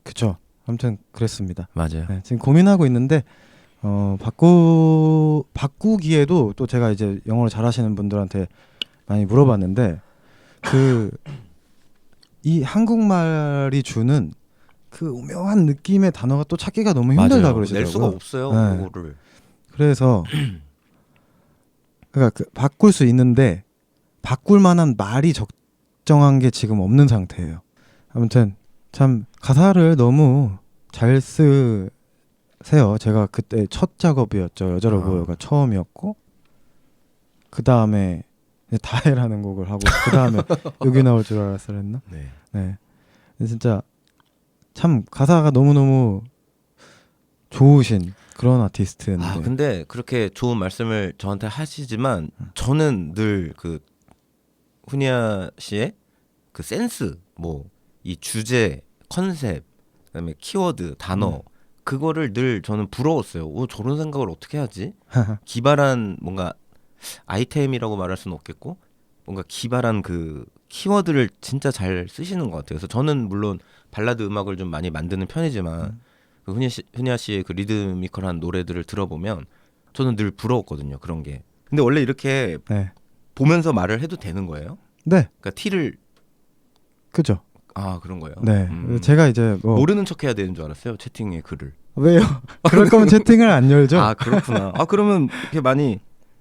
Speaker 2: 그쵸. 아무튼 그랬습니다.
Speaker 3: 맞아요.
Speaker 2: 네, 지금 고민하고 있는데 바꾸기에도 또 제가 이제 영어를 잘하시는 분들한테 많이 물어봤는데 이 한국말이 주는 그 오묘한 느낌의 단어가 또 찾기가 너무 힘들다
Speaker 3: 맞아요.
Speaker 2: 그러시더라고요.
Speaker 3: 낼 수가 없어요.
Speaker 2: 네.
Speaker 3: 그거를.
Speaker 2: 그래서 그러니까 바꿀 수 있는데 바꿀 만한 말이 적정한 게 지금 없는 상태예요. 아무튼 참 가사를 너무 잘 쓰세요. 제가 그때 첫 작업이었죠. 여자로 보여가 처음이었고 그 다음에 다해라는 곡을 하고 그 다음에 여기 나올 줄 알았어 그랬나? 네. 진짜 참 가사가 너무너무 좋으신 그런 아티스트인데.
Speaker 3: 아 근데 그렇게 좋은 말씀을 저한테 하시지만 저는 늘 그 훈이아 씨의 그 센스, 뭐 이 주제, 컨셉, 그다음에 키워드, 단어 그거를 늘 저는 부러웠어요. 저런 생각을 어떻게 하지? 기발한 뭔가 아이템이라고 말할 수는 없겠고 뭔가 기발한 그 키워드를 진짜 잘 쓰시는 것 같아요. 그래서 저는 물론 발라드 음악을 좀 많이 만드는 편이지만 그 훈이아 씨의 그 리드미컬한 노래들을 들어보면 저는 늘 부러웠거든요. 그런 게. 근데 원래 이렇게
Speaker 2: 네.
Speaker 3: 보면서 말을 해도 되는 거예요?
Speaker 2: 네.
Speaker 3: 그러니까 티를
Speaker 2: 그죠.
Speaker 3: 그런 거예요.
Speaker 2: 네. 제가 이제 뭐
Speaker 3: 모르는 척 해야 되는 줄 알았어요. 채팅에 글을.
Speaker 2: 왜요? 그럴 거면 채팅을 안 열죠.
Speaker 3: 아 그렇구나. 그러면 이렇게 많이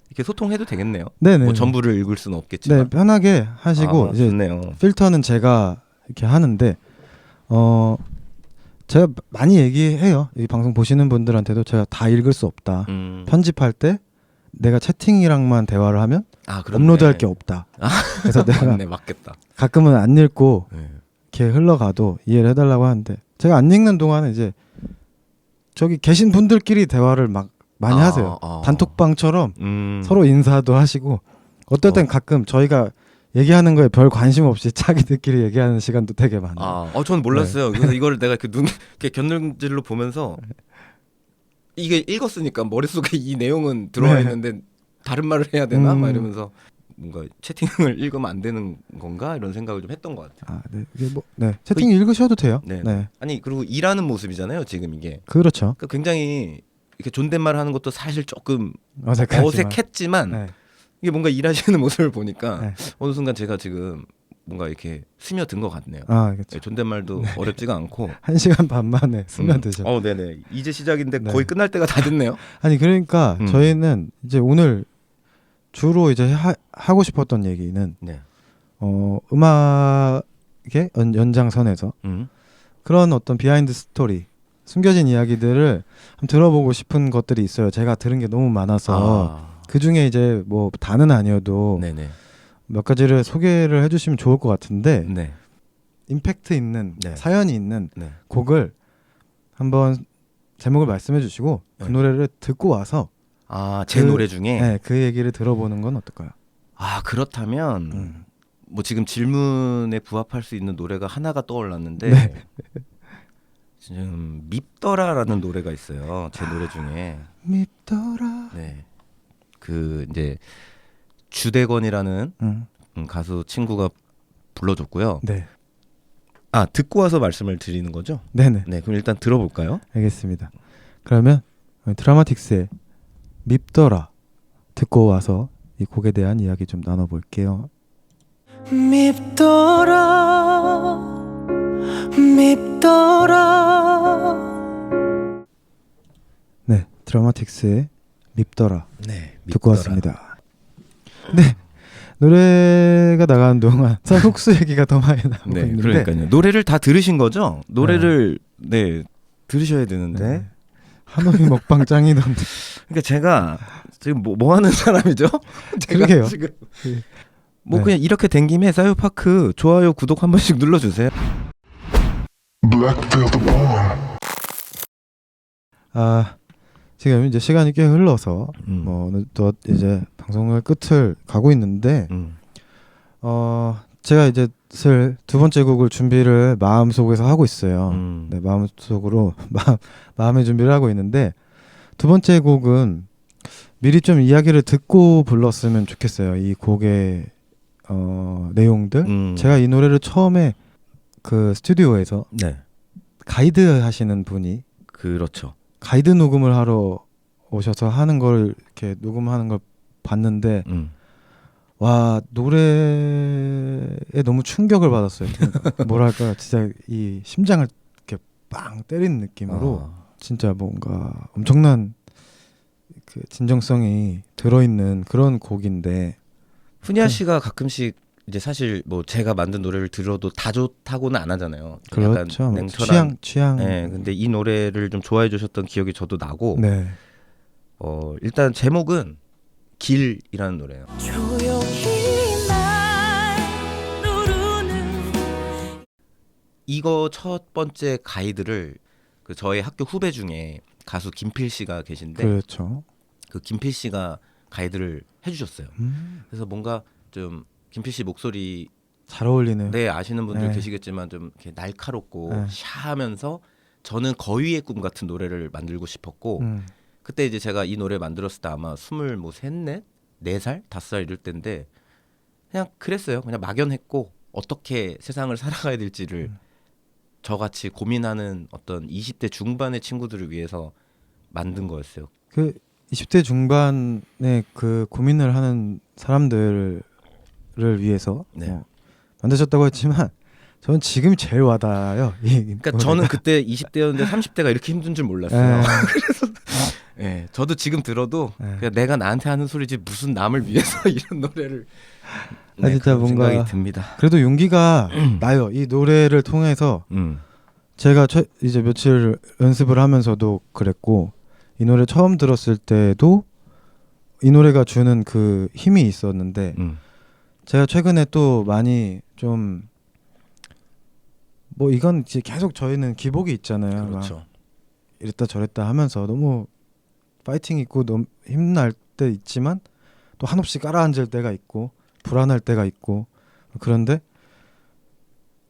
Speaker 3: 이렇게 소통해도 되겠네요.
Speaker 2: 네네.
Speaker 3: 뭐 전부를 읽을 수는 없겠지만.
Speaker 2: 네, 편하게 하시고 이제
Speaker 3: 좋네요.
Speaker 2: 필터는 제가 이렇게 하는데 제가 많이 얘기해요. 이 방송 보시는 분들한테도 제가 다 읽을 수 없다. 편집할 때 내가 채팅이랑만 대화를 하면
Speaker 3: 그렇네.
Speaker 2: 업로드할 게 없다. 그래서 내가
Speaker 3: 맞네, 맞겠다.
Speaker 2: 가끔은 안 읽고
Speaker 3: 네.
Speaker 2: 이렇게 흘러가도 이해를 해달라고 하는데 제가 안 읽는 동안은 이제 저기 계신 분들끼리 대화를 막 많이 하세요. 단톡방처럼 서로 인사도 하시고 어떨 땐 가끔 저희가 얘기하는 거에 별 관심 없이 자기들끼리 얘기하는 시간도 되게 많아요.
Speaker 3: 저는 몰랐어요. 그래서 이걸 내가 눈 이렇게 견눈질로 보면서 이게 읽었으니까 머릿속에 이 내용은 들어와 있는데 다른 말을 해야 되나? 막 이러면서 뭔가 채팅을 읽으면 안 되는 건가? 이런 생각을 좀 했던 것 같아요.
Speaker 2: 네. 이게 채팅 읽으셔도 돼요.
Speaker 3: 네.
Speaker 2: 네.
Speaker 3: 아니 그리고 일하는 모습이잖아요. 지금 이게.
Speaker 2: 그렇죠.
Speaker 3: 그러니까 굉장히 이렇게 존댓말 하는 것도 사실 조금
Speaker 2: 어색하지만.
Speaker 3: 어색했지만
Speaker 2: 네.
Speaker 3: 이게 뭔가 일하시는 모습을 보니까
Speaker 2: 네.
Speaker 3: 어느 순간 제가 지금 뭔가 이렇게 스며든 것 같네요.
Speaker 2: 그렇죠.
Speaker 3: 네, 존댓말도 어렵지가 않고
Speaker 2: 1시간 반 만에 스며드죠.
Speaker 3: 네네. 이제 시작인데
Speaker 2: 네.
Speaker 3: 거의 끝날 때가 다 됐네요.
Speaker 2: 아니 그러니까 저희는 이제 오늘 주로 이제 하고 싶었던 얘기는
Speaker 3: 네.
Speaker 2: 음악의 연장선에서 그런 어떤 비하인드 스토리, 숨겨진 이야기들을 한번 들어보고 싶은 것들이 있어요. 제가 들은 게 너무 많아서 그 중에 이제 뭐 다는 아니어도
Speaker 3: 네네.
Speaker 2: 몇 가지를 소개를 해주시면 좋을 것 같은데
Speaker 3: 네.
Speaker 2: 임팩트 있는
Speaker 3: 네.
Speaker 2: 사연이 있는
Speaker 3: 네.
Speaker 2: 곡을 한번 제목을 말씀해주시고 그
Speaker 3: 네.
Speaker 2: 노래를 듣고 와서
Speaker 3: 제 노래 중에
Speaker 2: 네, 그 얘기를 들어보는 건 어떨까요?
Speaker 3: 그렇다면 뭐 지금 질문에 부합할 수 있는 노래가 하나가 떠올랐는데
Speaker 2: 네.
Speaker 3: 지금 밉더라라는 노래가 있어요. 제 노래 중에.
Speaker 2: 밉더라.
Speaker 3: 네. 그 이제 주대건이라는 가수 친구가 불러줬고요.
Speaker 2: 네.
Speaker 3: 듣고 와서 말씀을 드리는 거죠?
Speaker 2: 네네.
Speaker 3: 네, 그럼 일단 들어볼까요?
Speaker 2: 알겠습니다. 그러면 드라마틱스의 밉더라 듣고 와서 이 곡에 대한 이야기 좀 나눠볼게요.
Speaker 1: 밉더라 밉더라.
Speaker 2: 네, 드라마틱스의 밉더라
Speaker 3: 네,
Speaker 2: 듣고 왔습니다. 네, 노래가 나가는 동안 쌀국수 얘기가 더 많이 나오고
Speaker 3: 네,
Speaker 2: 있는데
Speaker 3: 그러니까요. 노래를 다 들으신 거죠? 노래를 들으셔야 되는데.
Speaker 2: 네. 한우이 먹방 짱이던데.
Speaker 3: 그러니까 제가 지금 뭐 하는 사람이죠? 제가
Speaker 2: 그러게요.
Speaker 3: 지금
Speaker 2: 네.
Speaker 3: 그냥 이렇게 된 김에 사유파크 좋아요 구독 한 번씩 눌러주세요.
Speaker 2: 지금 이제 시간이 꽤 흘러서 또 이제 방송을 끝을 가고 있는데 제가 이제 슬 두 번째 곡을 준비를 마음속에서 하고 있어요. 네, 마음속으로 마음의 준비를 하고 있는데 두 번째 곡은 미리 좀 이야기를 듣고 불렀으면 좋겠어요. 이 곡의 내용들. 제가 이 노래를 처음에 그 스튜디오에서
Speaker 3: 네.
Speaker 2: 가이드 하시는 분이
Speaker 3: 그렇죠.
Speaker 2: 가이드 녹음을 하러 오셔서 하는 걸 이렇게 녹음하는 걸 봤는데 와 노래에 너무 충격을 받았어요. 뭐랄까 진짜 이 심장을 이렇게 빵 때리는 느낌으로 진짜 뭔가 엄청난 그 진정성이 들어있는 그런 곡인데
Speaker 3: 푸니아 씨가 가끔씩 이제 사실 뭐 제가 만든 노래를 들어도 다 좋다고는 안 하잖아요.
Speaker 2: 그렇죠.
Speaker 3: 약간 냉철한
Speaker 2: 취향.
Speaker 3: 네, 근데 이 노래를 좀 좋아해 주셨던 기억이 저도 나고
Speaker 2: 네.
Speaker 3: 일단 제목은 길이라는 노래예요.
Speaker 4: 조용히 날 누르는
Speaker 3: 이거 첫 번째 가이드를 그 저희 학교 후배 중에 가수 김필 씨가 계신데
Speaker 2: 그렇죠.
Speaker 3: 그 김필 씨가 가이드를 해주셨어요. 그래서 뭔가 좀 김필 씨 목소리
Speaker 2: 잘 어울리는.
Speaker 3: 네 아시는 분들
Speaker 2: 네.
Speaker 3: 계시겠지만 좀 이렇게 날카롭고
Speaker 2: 네.
Speaker 3: 샤하면서 저는 거위의 꿈 같은 노래를 만들고 싶었고 그때 이제 제가 이 노래 만들었을 때 아마 23, 4살, 5살 이럴 때인데 그냥 그랬어요. 그냥 막연했고 어떻게 세상을 살아가야 될지를 저같이 고민하는 어떤 20대 중반의 친구들을 위해서 만든 거였어요.
Speaker 2: 그 20대 중반에 그 고민을 하는 사람들을 위해서
Speaker 3: 네.
Speaker 2: 만드셨다고 했지만 저는 지금이 제일 와닿아요.
Speaker 3: 그러니까 저는 그때 20대였는데 30대가 이렇게 힘든 줄 몰랐어요. 그래서 네, 저도 지금 들어도 그냥 내가 나한테 하는 소리지 무슨 남을 위해서 이런 노래를 네,
Speaker 2: 진짜
Speaker 3: 그런
Speaker 2: 뭔가
Speaker 3: 생각이 듭니다.
Speaker 2: 그래도 용기가 나요. 이 노래를 통해서 제가 이제 며칠 연습을 하면서도 그랬고 이 노래 처음 들었을 때도 이 노래가 주는 그 힘이 있었는데 제가 최근에 또 많이 좀 뭐 이건 이제 계속 저희는 기복이 있잖아요.
Speaker 3: 그렇죠.
Speaker 2: 막 이랬다 저랬다 하면서 너무 파이팅 있고 너무 힘날 때 있지만 또 한없이 깔아앉을 때가 있고 불안할 때가 있고 그런데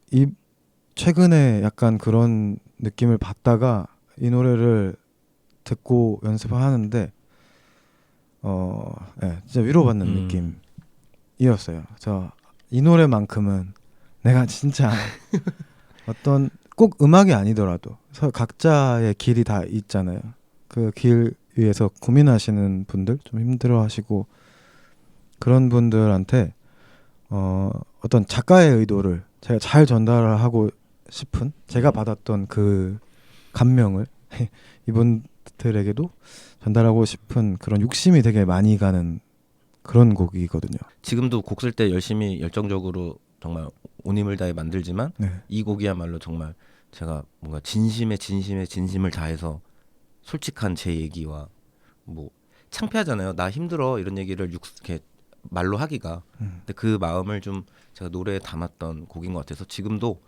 Speaker 2: 이 최근에 약간 그런 느낌을 받다가 이 노래를 듣고 연습을 하는데 진짜 위로받는 느낌이었어요. 저 이 노래만큼은 내가 진짜 어떤 꼭 음악이 아니더라도 각자의 길이 다 있잖아요. 그 길 위에서 고민하시는 분들 좀 힘들어하시고 그런 분들한테 어떤 작가의 의도를 제가 잘 전달하고 싶은 제가 받았던 그 감명을 이분들에게도 전달하고 싶은 그런 욕심이 되게 많이 가는 그런 곡이거든요.
Speaker 3: 지금도 곡 쓸 때 열심히 열정적으로 정말 온 힘을 다해 만들지만
Speaker 2: 네.
Speaker 3: 이 곡이야말로 정말 제가 뭔가 진심을 다해서 솔직한 제 얘기와 뭐 창피하잖아요. 나 힘들어 이런 얘기를 이렇게 말로 하기가. 근데 그 마음을 좀 제가 노래에 담았던 곡인 것 같아서 지금도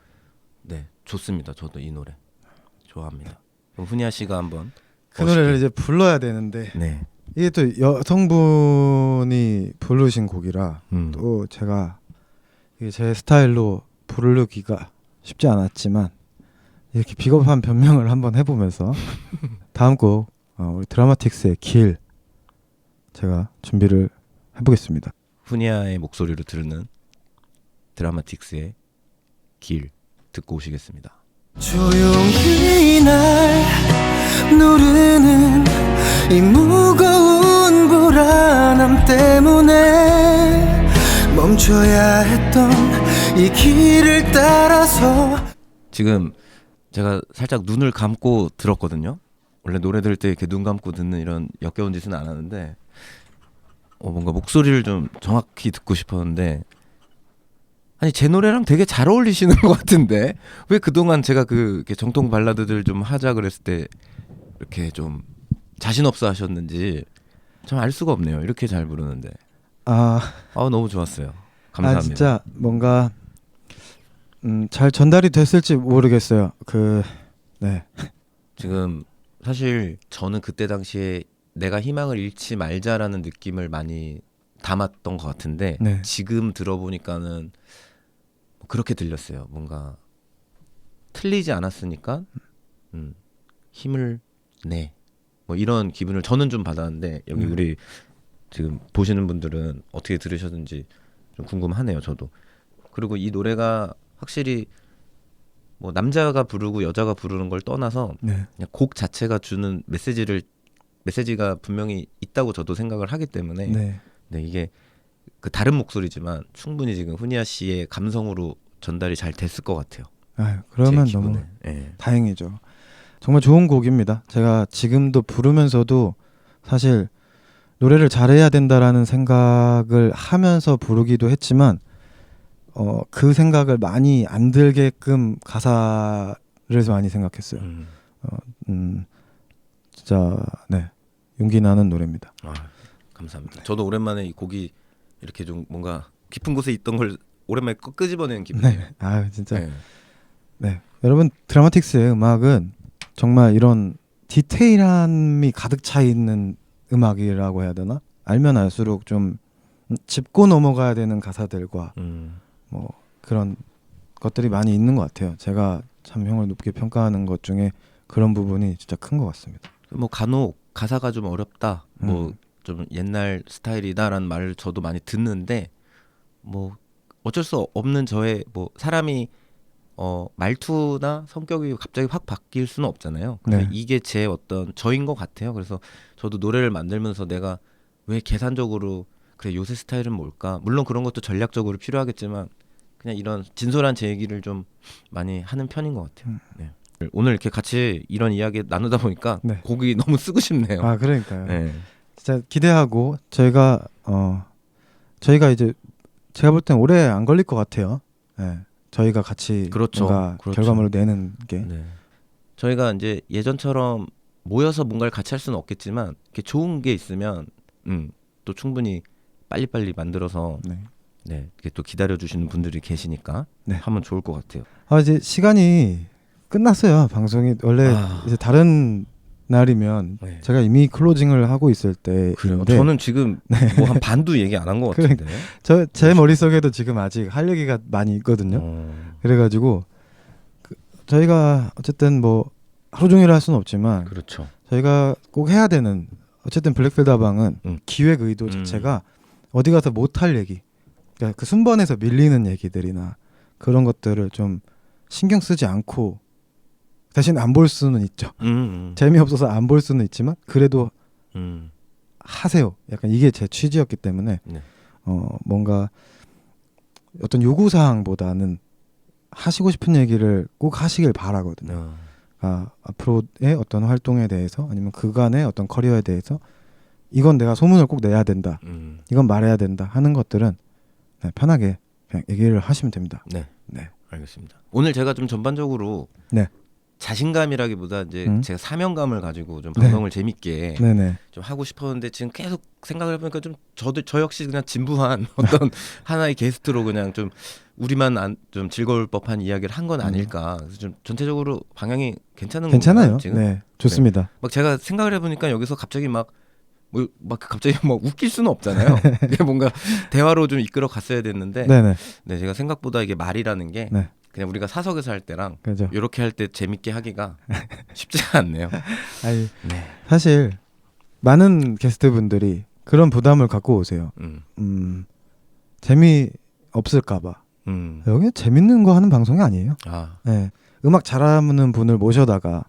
Speaker 3: 네 좋습니다. 저도 이 노래 좋아합니다. 그럼 훈이아 씨가 한번
Speaker 2: 그 노래를 이제 불러야 되는데
Speaker 3: 네.
Speaker 2: 이게 또 여성분이 부르신 곡이라 또 제가 이게 제 스타일로 부르기가 쉽지 않았지만 이렇게 비겁한 변명을 한번 해보면서 다음 곡 우리 드라마틱스의 길 제가 준비를 해보겠습니다.
Speaker 3: 훈이아의 목소리로 들으는 드라마틱스의 길 듣고 오시겠습니다.
Speaker 1: 조용히 날 누르는 이 무거운 불안함 때문에 멈춰야 했던 이 길을 따라서
Speaker 3: 지금 제가 살짝 눈을 감고 들었거든요. 원래 노래 들을 때 이렇게 눈 감고 듣는 이런 역겨운 짓은 안 하는데 뭔가 목소리를 좀 정확히 듣고 싶었는데 아니 제 노래랑 되게 잘 어울리시는 것 같은데 왜 그동안 제가 이렇게 정통 발라드들 좀 하자 그랬을 때 이렇게 좀 자신 없어 하셨는지 참 알 수가 없네요. 이렇게 잘 부르는데 너무 좋았어요. 감사합니다.
Speaker 2: 진짜 뭔가 잘 전달이 됐을지 모르겠어요. 네.
Speaker 3: 지금 사실 저는 그때 당시에 내가 희망을 잃지 말자라는 느낌을 많이 담았던 것 같은데
Speaker 2: 네.
Speaker 3: 지금 들어보니까는 그렇게 들렸어요. 뭔가 틀리지 않았으니까 힘을 내. 뭐 이런 기분을 저는 좀 받았는데 여기 우리 지금 보시는 분들은 어떻게 들으셨는지 좀 궁금하네요. 저도. 그리고 이 노래가 확실히 뭐 남자가 부르고 여자가 부르는 걸 떠나서
Speaker 2: 네.
Speaker 3: 그냥 곡 자체가 주는 메시지가 분명히 있다고 저도 생각을 하기 때문에
Speaker 2: 네.
Speaker 3: 네, 이게 그 다른 목소리지만 충분히 지금 훈이아 씨의 감성으로 전달이 잘 됐을 것 같아요.
Speaker 2: 아유, 그러면
Speaker 3: 제
Speaker 2: 너무
Speaker 3: 기분에. 예.
Speaker 2: 다행이죠. 정말 좋은 곡입니다. 제가 지금도 부르면서도 사실 노래를 잘해야 된다라는 생각을 하면서 부르기도 했지만 그 생각을 많이 안 들게끔 가사를 많이 생각했어요. 진짜 네, 용기 나는 노래입니다.
Speaker 3: 아, 감사합니다. 저도 오랜만에 이 곡이 이렇게 좀 뭔가 깊은 곳에 있던 걸 오랜만에 끄집어내는 기분이에요.
Speaker 2: 네, 아 진짜
Speaker 3: 네.
Speaker 2: 네, 여러분 드라마틱스의 음악은 정말 이런 디테일함이 가득 차 있는 음악이라고 해야 되나? 알면 알수록 좀 짚고 넘어가야 되는 가사들과 뭐 그런 것들이 많이 있는 것 같아요. 제가 참 형을 높게 평가하는 것 중에 그런 부분이 진짜 큰 것 같습니다.
Speaker 3: 뭐 간혹 가사가 좀 어렵다, 뭐 좀 옛날 스타일이다라는 말을 저도 많이 듣는데 뭐 어쩔 수 없는 저의 뭐 사람이 말투나 성격이 갑자기 확 바뀔 수는 없잖아요. 그래서
Speaker 2: 네.
Speaker 3: 이게 제 어떤 저인 것 같아요. 그래서 저도 노래를 만들면서 내가 왜 계산적으로 그래 요새 스타일은 뭘까? 물론 그런 것도 전략적으로 필요하겠지만 그냥 이런 진솔한 제 얘기를 좀 많이 하는 편인 것 같아요. 네. 오늘 이렇게 같이 이런 이야기 나누다 보니까
Speaker 2: 네.
Speaker 3: 곡이 너무 쓰고 싶네요.
Speaker 2: 아 그러니까요.
Speaker 3: 네.
Speaker 2: 진짜 기대하고 저희가 이제 제가 볼 땐 오래 안 걸릴 것 같아요. 네. 저희가 같이
Speaker 3: 그렇죠.
Speaker 2: 뭔가
Speaker 3: 그렇죠.
Speaker 2: 결과물을 내는 게
Speaker 3: 네. 저희가 이제 예전처럼 모여서 뭔가를 같이 할 수는 없겠지만 이렇게 좋은 게 있으면 또 충분히 빨리빨리 만들어서
Speaker 2: 네.
Speaker 3: 네, 이렇게 또 기다려 주시는 분들이 계시니까
Speaker 2: 네.
Speaker 3: 하면 좋을 것 같아요.
Speaker 2: 이제 시간이 끝났어요. 방송이 원래 이제 다른 날이면
Speaker 3: 네.
Speaker 2: 제가 이미 클로징을 하고 있을 때인데
Speaker 3: 저는 지금 뭐 한 반도 얘기 안 한 것 같은데.
Speaker 2: 제 머릿속에도 지금 아직 할 얘기가 많이 있거든요. 그래가지고 저희가 어쨌든 뭐 하루 종일 할 수는 없지만
Speaker 3: 그렇죠.
Speaker 2: 저희가 꼭 해야 되는 어쨌든 블랙필다방은 기획 의도 자체가 어디 가서 못할 얘기, 그러니까 그 순번에서 밀리는 얘기들이나 그런 것들을 좀 신경 쓰지 않고 대신 안 볼 수는 있죠. 재미없어서 안 볼 수는 있지만 그래도 하세요. 약간 이게 제 취지였기 때문에
Speaker 3: 네.
Speaker 2: 뭔가 어떤 요구사항보다는 하시고 싶은 얘기를 꼭 하시길 바라거든요. 앞으로의 어떤 활동에 대해서 아니면 그간의 어떤 커리어에 대해서 이건 내가 소문을 꼭 내야 된다. 이건 말해야 된다 하는 것들은 네, 편하게 그냥 얘기를 하시면 됩니다.
Speaker 3: 네.
Speaker 2: 네.
Speaker 3: 알겠습니다. 오늘 제가 좀 전반적으로
Speaker 2: 네.
Speaker 3: 자신감이라기보다 이제 제가 사명감을 가지고 좀 방송을 재밌게
Speaker 2: 네네.
Speaker 3: 좀 하고 싶었는데 지금 계속 생각을 해보니까 좀 저 역시 그냥 진부한 어떤 하나의 게스트로 그냥 좀 우리만 좀 즐거울 법한 이야기를 한 건 아닐까. 그래서 좀 전체적으로 방향이 괜찮아요. 지금?
Speaker 2: 네, 좋습니다.
Speaker 3: 막 제가 생각을 해보니까 여기서 갑자기 막 갑자기 막 웃길 수는 없잖아요. 이게 뭔가 대화로 좀 이끌어 갔어야 됐는데,
Speaker 2: 네네.
Speaker 3: 네, 제가 생각보다 이게 말이라는 게
Speaker 2: 네.
Speaker 3: 그냥 우리가 사석에서 할 때랑
Speaker 2: 그죠.
Speaker 3: 이렇게 할 때 재밌게 하기가 쉽지가 않네요.
Speaker 2: 아니,
Speaker 3: 네.
Speaker 2: 사실 많은 게스트분들이 그런 부담을 갖고 오세요. 재미 없을까봐. 여기 재밌는 거 하는 방송이 아니에요. 네, 음악 잘하는 분을 모셔다가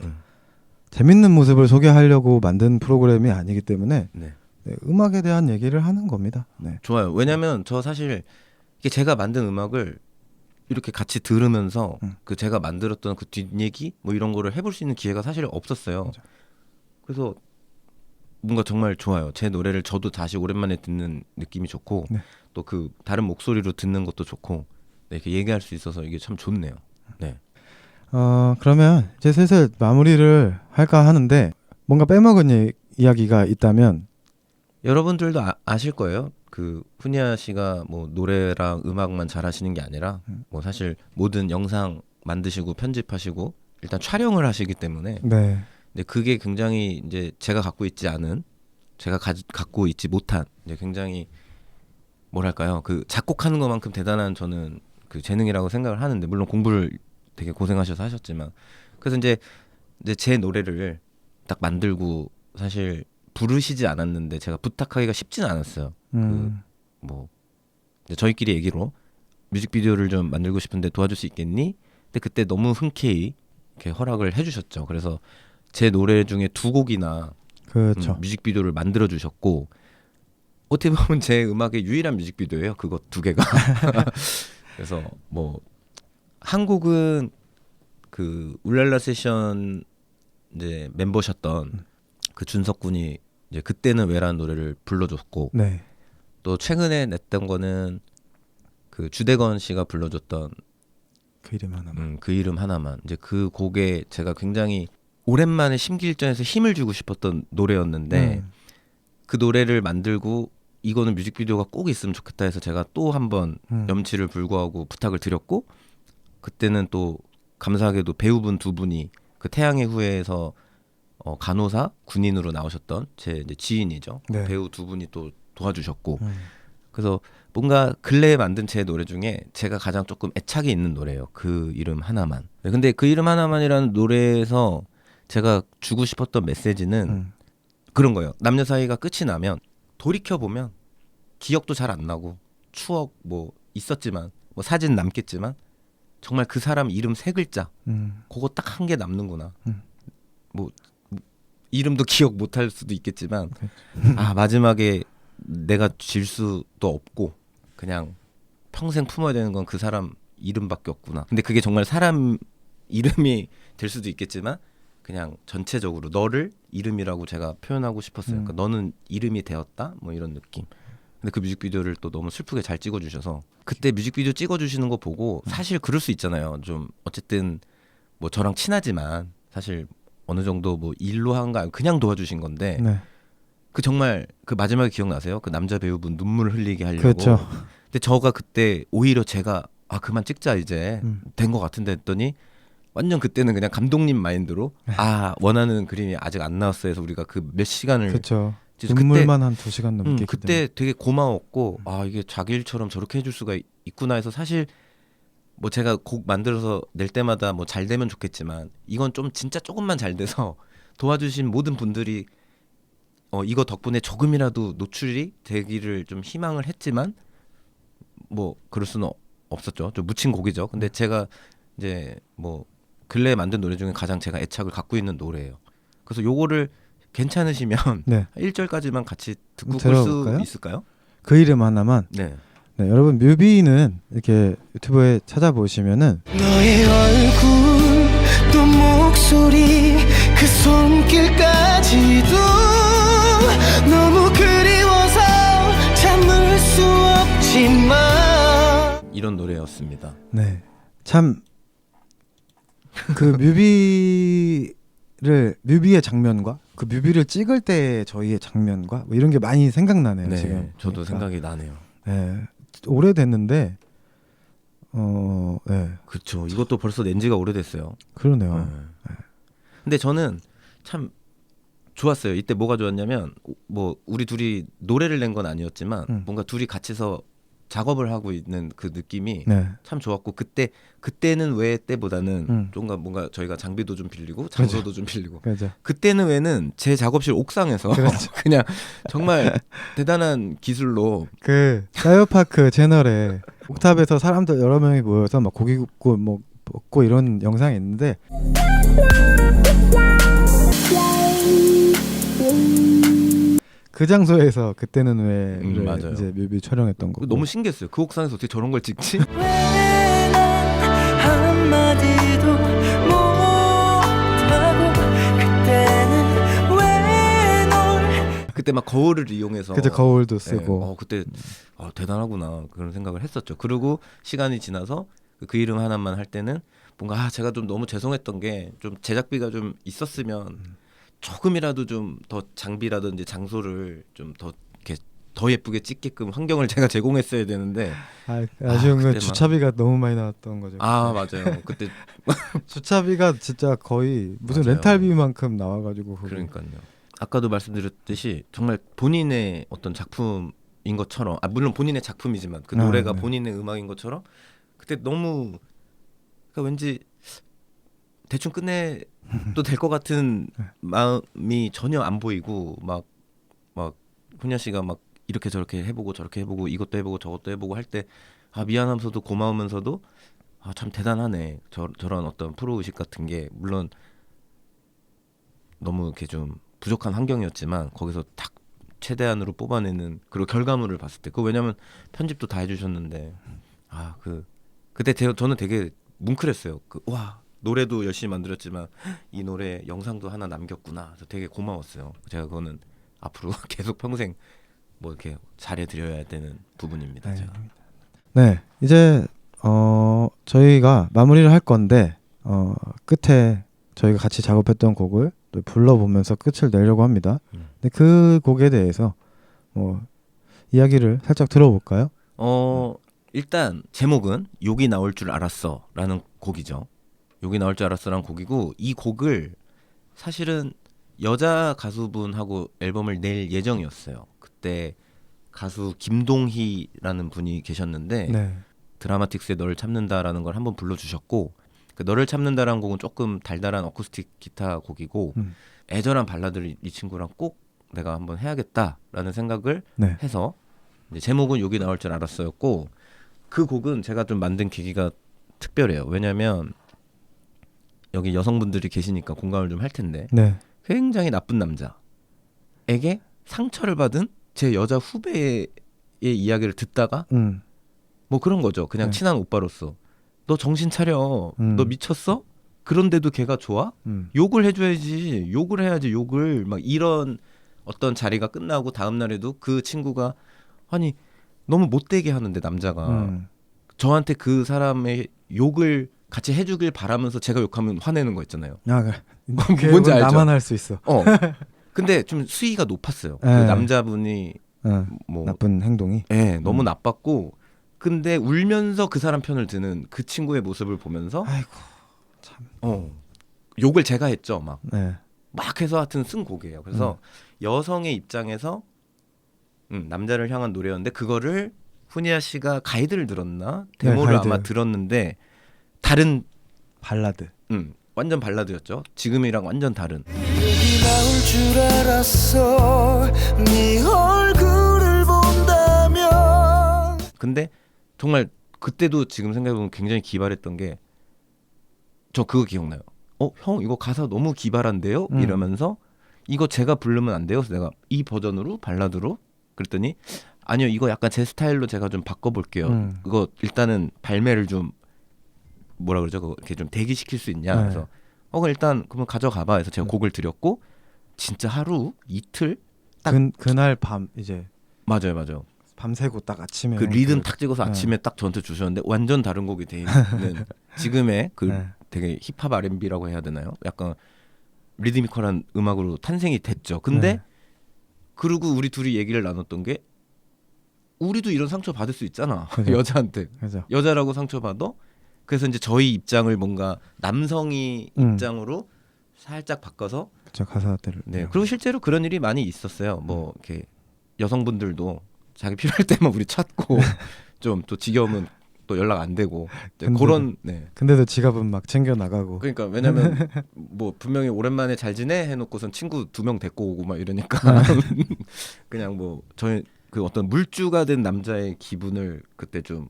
Speaker 2: 재밌는 모습을 소개하려고 만든 프로그램이 아니기 때문에
Speaker 3: 네.
Speaker 2: 네, 음악에 대한 얘기를 하는 겁니다. 네.
Speaker 3: 좋아요. 왜냐면 저 사실 이게 제가 만든 음악을 이렇게 같이 들으면서 그 제가 만들었던 그 뒷얘기 뭐 이런 거를 해볼 수 있는 기회가 사실 없었어요.
Speaker 2: 맞아.
Speaker 3: 그래서 뭔가 정말 좋아요. 제 노래를 저도 다시 오랜만에 듣는 느낌이 좋고
Speaker 2: 네.
Speaker 3: 또 그 다른 목소리로 듣는 것도 좋고 네, 이렇게 얘기할 수 있어서 이게 참 좋네요. 네.
Speaker 2: 그러면 이제 슬슬 마무리를 할까 하는데 뭔가 빼먹은 이야기가 있다면
Speaker 3: 여러분들도 아실 거예요. 그 훈이아 씨가 뭐 노래랑 음악만 잘하시는 게 아니라 뭐 사실 모든 영상 만드시고 편집하시고 일단 촬영을 하시기 때문에
Speaker 2: 네.
Speaker 3: 근데 그게 굉장히 이제 제가 갖고 있지 못한 이제 굉장히 뭐랄까요 그 작곡하는 것만큼 대단한 저는 그 재능이라고 생각을 하는데 물론 공부를 되게 고생하셔서 하셨지만 그래서 이제 제 노래를 딱 만들고 사실 부르시지 않았는데 제가 부탁하기가 쉽지는 않았어요. 뭐 이제 저희끼리 얘기로 뮤직비디오를 좀 만들고 싶은데 도와줄 수 있겠니? 근데 그때 너무 흔쾌히 이렇게 허락을 해주셨죠. 그래서 제 노래 중에 2곡이나
Speaker 2: 그렇죠.
Speaker 3: 뮤직비디오를 만들어 주셨고 어떻게 보면 제 음악의 유일한 뮤직비디오예요. 그거 2개가. 그래서 뭐 한 곡은 그 울랄라 세션 이제 멤버셨던 그 준석 군이 이제 그때는 왜라는 노래를 불러줬고
Speaker 2: 네.
Speaker 3: 또 최근에 냈던 거는 그 주대건 씨가 불러줬던
Speaker 2: 그 이름 하나만.
Speaker 3: 그 이름 하나만. 이제 그 곡에 제가 굉장히 오랜만에 심기일전에서 힘을 주고 싶었던 노래였는데 그 노래를 만들고 이거는 뮤직비디오가 꼭 있으면 좋겠다 해서 제가 또 한번 염치를 불구하고 부탁을 드렸고 그때는 또 감사하게도 배우분 2분이 그 태양의 후예에서 간호사 군인으로 나오셨던 제 이제 지인이죠.
Speaker 2: 네.
Speaker 3: 배우 2분이 또 도와주셨고 그래서 뭔가 근래에 만든 제 노래 중에 제가 가장 조금 애착이 있는 노래예요. 그 이름 하나만. 네, 근데 그 이름 하나만이라는 노래에서 제가 주고 싶었던 메시지는 그런 거예요. 남녀 사이가 끝이 나면 돌이켜 보면 기억도 잘 안 나고 추억 뭐 있었지만 뭐 사진 남겠지만 정말 그 사람 이름 3글자 그거 딱 한 개 남는구나. 뭐 이름도 기억 못 할 수도 있겠지만 아 마지막에 내가 질 수도 없고 그냥 평생 품어야 되는 건 그 사람 이름밖에 없구나. 근데 그게 정말 사람 이름이 될 수도 있겠지만 그냥 전체적으로 너를 이름이라고 제가 표현하고 싶었어요. 그러니까 너는 이름이 되었다 뭐 이런 느낌. 근데 그 뮤직비디오를 또 너무 슬프게 잘 찍어주셔서 그때 뮤직비디오 찍어주시는 거 보고 사실 그럴 수 있잖아요. 좀 어쨌든 뭐 저랑 친하지만 사실 어느 정도 뭐 일로 한 거 아니고 그냥 도와주신 건데
Speaker 2: 네.
Speaker 3: 그 정말 그 마지막에 기억나세요? 그 남자 배우분 눈물 흘리게 하려고.
Speaker 2: 그렇죠.
Speaker 3: 근데 저가 그때 오히려 제가 아 그만 찍자 이제 된 것 같은데 했더니 완전 그때는 그냥 감독님 마인드로 아 원하는 그림이 아직 안 나왔어 해서 우리가 그 몇 시간을
Speaker 2: 그렇죠.
Speaker 3: 그때-
Speaker 2: 눈물만 한 2시간 넘게.
Speaker 3: 그때 되게 고마웠고 아 이게 자기 일처럼 저렇게 해줄 수가 있구나 해서 사실 뭐 제가 곡 만들어서 낼 때마다 뭐 잘 되면 좋겠지만 이건 좀 진짜 조금만 잘 돼서 도와주신 모든 분들이 이거 덕분에 조금이라도 노출이 되기를 좀 희망을 했지만 뭐 그럴 수는 없었죠. 좀 묻힌 곡이죠. 근데 제가 이제 뭐 근래에 만든 노래 중에 가장 제가 애착을 갖고 있는 노래예요. 그래서 요거를 괜찮으시면
Speaker 2: 네.
Speaker 3: 1절까지만 같이 듣고 볼 수
Speaker 2: 들어볼까요?
Speaker 3: 있을까요?
Speaker 2: 그 이름 하나만.
Speaker 3: 네.
Speaker 2: 네, 여러분 뮤비는 이렇게 유튜브에 찾아보시면은
Speaker 1: 너의 얼굴 또 목소리 그 손길까지도 너무 그리워서 참을 수 없지만
Speaker 3: 이런 노래였습니다.
Speaker 2: 네. 참 그 뮤비의 장면과 그 뮤비를 찍을 때 저희의 장면과 뭐 이런 게 많이 생각나네요.
Speaker 3: 네,
Speaker 2: 지금.
Speaker 3: 저도
Speaker 2: 그러니까.
Speaker 3: 생각이 나네요.
Speaker 2: 네. 오래됐는데 네.
Speaker 3: 그렇죠. 이것도 벌써 낸 지가 오래됐어요.
Speaker 2: 그러네요.
Speaker 3: 네. 근데 저는 참 좋았어요. 이때 뭐가 좋았냐면 뭐 우리 둘이 노래를 낸 건 아니었지만 뭔가 둘이 같이서 작업을 하고 있는 그 느낌이
Speaker 2: 네.
Speaker 3: 참 좋았고 그때는 왜 때보다는 좀 뭔가 저희가 장비도 좀 빌리고 장소도 좀 빌리고
Speaker 2: 그렇죠.
Speaker 3: 그때는 왜는 제 작업실 옥상에서 그냥 정말 대단한 기술로
Speaker 2: 그 사이버파크 채널에 옥탑에서 사람들 여러 명이 모여서 막 고기 굽고 뭐 먹고 이런 영상이 있는데 그 장소에서 그때는 왜
Speaker 3: 맞아요.
Speaker 2: 이제 뮤비 촬영했던 거고.
Speaker 3: 너무 신기했어요. 그 옥상에서 어떻게 저런 걸 찍지?
Speaker 4: 왜 난 한마디도 못하고 그때는 왜 널
Speaker 3: 그때 막 거울을 이용해서
Speaker 2: 그때 거울도
Speaker 3: 예,
Speaker 2: 쓰고.
Speaker 3: 그때 대단하구나 그런 생각을 했었죠. 그리고 시간이 지나서 그 이름 하나만 할 때는 뭔가 제가 좀 너무 죄송했던 게 좀 제작비가 좀 있었으면 조금이라도 좀 더 장비라든지 장소를 좀 더 이렇게 더 예쁘게 찍게끔 환경을 제가 제공했어야 되는데
Speaker 2: 아쉬운 건
Speaker 3: 그때만.
Speaker 2: 주차비가 너무 많이 나왔던 거죠.
Speaker 3: 맞아요. 그때
Speaker 2: 주차비가 진짜 거의 무슨
Speaker 3: 맞아요.
Speaker 2: 렌탈비만큼 나와가지고 그거.
Speaker 3: 그러니까요. 아까도 말씀드렸듯이 정말 본인의 어떤 작품인 것처럼 물론 본인의 작품이지만 그 노래가
Speaker 2: 네.
Speaker 3: 본인의 음악인 것처럼 그때 너무 그러니까 왠지 대충 끝내도 될 것 같은 마음이 전혀 안 보이고 막 훈야 씨가 막 이렇게 저렇게 해보고 저렇게 해보고 이것도 해보고 저것도 해보고 할 때 아 미안하면서도 고마우면서도 아 참 대단하네. 저런 어떤 프로 의식 같은 게 물론 너무 이렇게 좀 부족한 환경이었지만 거기서 딱 최대한으로 뽑아내는 그리고 결과물을 봤을 때 그 왜냐면 편집도 다 해주셨는데 아 그때 저는 되게 뭉클했어요. 와 노래도 열심히 만들었지만 이 노래 영상도 하나 남겼구나. 그래서 되게 고마웠어요. 제가 그거는 앞으로 계속 평생 뭐 이렇게 잘해드려야 되는 부분입니다. 제가.
Speaker 2: 네, 이제 저희가 마무리를 할 건데 끝에 저희가 같이 작업했던 곡을 또 불러보면서 끝을 내려고 합니다. 근데 그 곡에 대해서 뭐 이야기를 살짝 들어볼까요?
Speaker 3: 일단 제목은 욕이 나올 줄 알았어라는 곡이죠. 욕이 나올 줄 알았어라는 곡이고 이 곡을 사실은 여자 가수분하고 앨범을 낼 예정이었어요. 그때 가수 김동희라는 분이 계셨는데
Speaker 2: 네.
Speaker 3: 드라마틱스의 너를 참는다라는 걸 한번 불러주셨고 그 너를 참는다라는 곡은 조금 달달한 어쿠스틱 기타 곡이고 애절한 발라드를 이 친구랑 꼭 내가 한번 해야겠다라는 생각을
Speaker 2: 네.
Speaker 3: 해서 이제 제목은 욕이 나올 줄 알았어였고 그 곡은 제가 좀 만든 계기가 특별해요. 왜냐하면 여기 여성분들이 계시니까 공감을 좀 할 텐데
Speaker 2: 네.
Speaker 3: 굉장히 나쁜 남자에게 상처를 받은 제 여자 후배의 이야기를 듣다가 뭐 그런 거죠. 그냥
Speaker 2: 네.
Speaker 3: 친한 오빠로서 너 정신 차려. 너 미쳤어? 그런데도 걔가 좋아? 욕을 해줘야지. 욕을 해야지. 욕을 막 이런 어떤 자리가 끝나고 다음 날에도 그 친구가 아니 너무 못되게 하는데 남자가 저한테 그 사람의 욕을 같이 해주길 바라면서 제가 욕하면 화내는 거 있잖아요.
Speaker 2: 아, 그래.
Speaker 3: 뭔지 알죠?
Speaker 2: 나만 할 수 있어.
Speaker 3: 근데 좀 수위가 높았어요. 그
Speaker 2: 네.
Speaker 3: 남자분이 뭐
Speaker 2: 나쁜 행동이.
Speaker 3: 너무 나빴고 근데 울면서 그 사람 편을 드는 그 친구의 모습을 보면서
Speaker 2: 아이고 참.
Speaker 3: 욕을 제가 했죠. 막
Speaker 2: 네.
Speaker 3: 해서 하여튼 쓴 곡이에요. 그래서 여성의 입장에서 남자를 향한 노래였는데 그거를 훈이아 씨가 가이드를 들었나 데모를
Speaker 2: 가이드.
Speaker 3: 아마 들었는데 다른
Speaker 2: 발라드.
Speaker 3: 완전 발라드였죠. 지금이랑 완전 다른.
Speaker 4: 욕이 나올 줄 알았어 네 얼굴을 본다면
Speaker 3: 근데 정말 그때도 지금 생각해보면 굉장히 기발했던 게 저 그거 기억나요. 형 이거 가사 너무 기발한데요? 이러면서 이거 제가 부르면 안 돼요? 그래서 내가 이 버전으로 발라드로 그랬더니 아니요 이거 약간 제 스타일로 제가 좀 바꿔볼게요. 그거 일단은 발매를 좀 뭐라 그러죠? 그거 이렇게 좀 대기시킬 수 있냐?
Speaker 2: 네.
Speaker 3: 그래서 그럼 일단 그러면 가져가봐 해서 제가 곡을 드렸고 진짜 하루 이틀 딱
Speaker 2: 그날 밤 이제
Speaker 3: 맞아요.
Speaker 2: 밤새고 딱 아침에
Speaker 3: 그 리듬 탁 찍어서 아침에 딱 저한테 주셨는데 완전 다른 곡이 돼 있는 지금의 그
Speaker 2: 네.
Speaker 3: 되게 힙합 R&B라고 해야 되나요? 약간 리드미컬한 음악으로 탄생이 됐죠. 근데
Speaker 2: 네.
Speaker 3: 그리고 우리 둘이 얘기를 나눴던 게 우리도 이런 상처 받을 수 있잖아.
Speaker 2: 그죠.
Speaker 3: 여자한테
Speaker 2: 그죠.
Speaker 3: 여자라고 상처 받아. 그래서 이제 저희 입장을 뭔가 남성이 입장으로 살짝 바꿔서
Speaker 2: 그쵸 가사들을.
Speaker 3: 네. 그리고 실제로 그런 일이 많이 있었어요. 뭐 이렇게 여성분들도 자기 필요할 때만 우리 찾고 좀 또 지겨우면 또 연락 안 되고 그런 네.
Speaker 2: 근데도 지갑은 막 챙겨 나가고.
Speaker 3: 그러니까 왜냐면 뭐 분명히 오랜만에 잘 지내 해놓고선 친구 2명 데리고 오고 막 이러니까 그냥 뭐 저희 그 어떤 물주가 된 남자의 기분을 그때 좀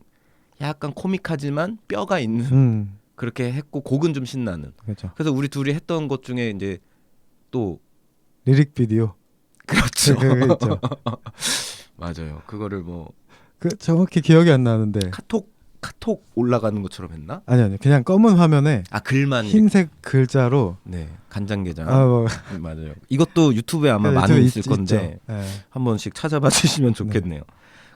Speaker 3: 약간 코믹하지만 뼈가 있는 그렇게 했고 곡은 좀 신나는.
Speaker 2: 그렇죠.
Speaker 3: 그래서 우리 둘이 했던 것 중에 이제 또
Speaker 2: 리릭 비디오.
Speaker 3: 그렇죠.
Speaker 2: 그거 있죠.
Speaker 3: 맞아요. 그거를 뭐
Speaker 2: 그 정확히 기억이 안 나는데.
Speaker 3: 카톡 올라가는 것처럼 했나?
Speaker 2: 아니 그냥 검은 화면에
Speaker 3: 글만
Speaker 2: 흰색 글자로.
Speaker 3: 네 간장게장.
Speaker 2: 뭐.
Speaker 3: 맞아요. 이것도 유튜브에 아마 많이
Speaker 2: 유튜브에
Speaker 3: 있을 건데
Speaker 2: 네.
Speaker 3: 한 번씩 찾아봐 주시면 좋겠네요.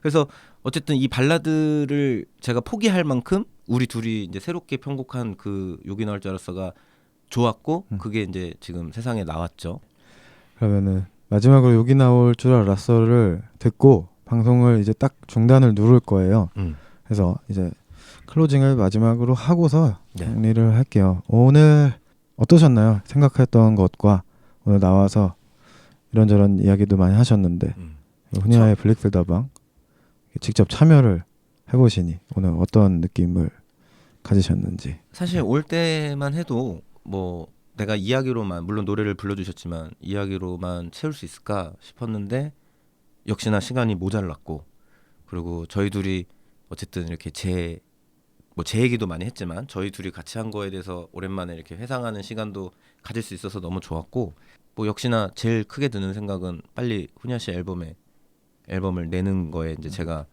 Speaker 3: 그래서 어쨌든 이 발라드를 제가 포기할 만큼 우리 둘이 이제 새롭게 편곡한 그 욕이 나올 줄 알았어가 좋았고 그게 이제 지금 세상에 나왔죠.
Speaker 2: 그러면은 마지막으로 욕이 나올 줄 알았어를 듣고 방송을 이제 딱 중단을 누를 거예요. 그래서 이제 클로징을 마지막으로 하고서 정리를 할게요. 오늘 어떠셨나요? 생각했던 것과 오늘 나와서 이런저런 이야기도 많이 하셨는데 훈이아의 블랙필더방 직접 참여를 해보시니 오늘 어떤 느낌을 가지셨는지.
Speaker 3: 사실 올 때만 해도 뭐 내가 이야기로만 물론 노래를 불러주셨지만 이야기로만 채울 수 있을까 싶었는데 역시나 시간이 모자랐고 그리고 저희 둘이 어쨌든 이렇게 제 얘기도 많이 했지만 저희 둘이 같이 한 거에 대해서 오랜만에 이렇게 회상하는 시간도 가질 수 있어서 너무 좋았고 뭐 역시나 제일 크게 드는 생각은 빨리 훈야 씨 앨범을 내는 거에 이제 제가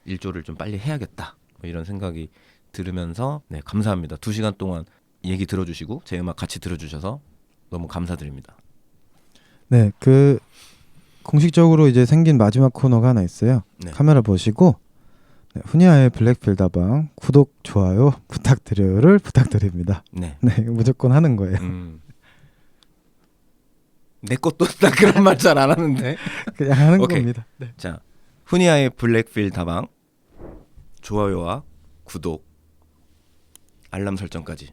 Speaker 3: 일조를 좀 빨리 해야겠다 뭐 이런 생각이 들으면서 네 감사합니다. 2시간 동안 얘기 들어주시고 제 음악 같이 들어주셔서 너무 감사드립니다.
Speaker 2: 네, 그 공식적으로 이제 생긴 마지막 코너가 하나 있어요.
Speaker 3: 네.
Speaker 2: 카메라 보시고 네, 훈야의 블랙필다방 구독 좋아요 부탁드려요를 부탁드립니다.
Speaker 3: 네.
Speaker 2: 네, 무조건 하는 거예요.
Speaker 3: 내 것도 나 그런 말 잘 안 하는데.
Speaker 2: 그냥 하는
Speaker 3: 오케이.
Speaker 2: 겁니다. 네.
Speaker 3: 자, 훈이아의 블랙필 다방 좋아요와 구독, 알람 설정까지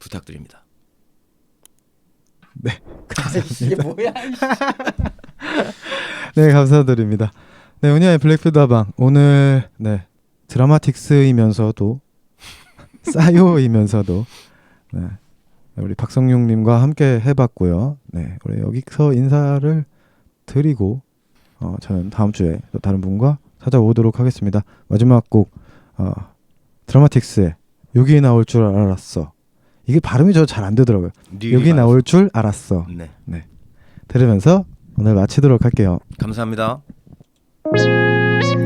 Speaker 3: 부탁드립니다.
Speaker 2: 네,
Speaker 3: 이게 뭐야?
Speaker 2: 네, 감사드립니다. 네, 훈야의 블랙필다방 오늘 네 드라마틱스이면서도 싸요이면서도 네, 우리 박성용님과 함께 해봤고요. 네, 우리 여기서 인사를 드리고 저는 다음 주에 또 다른 분과 찾아오도록 하겠습니다. 마지막 곡 드라마틱스의 여기 나올 줄 알았어. 이게 발음이 저 잘 안 되더라고요. 여기 나올 줄 알았어.
Speaker 3: 네,
Speaker 2: 네, 들으면서 오늘 마치도록 할게요.
Speaker 3: 감사합니다. 오랜만에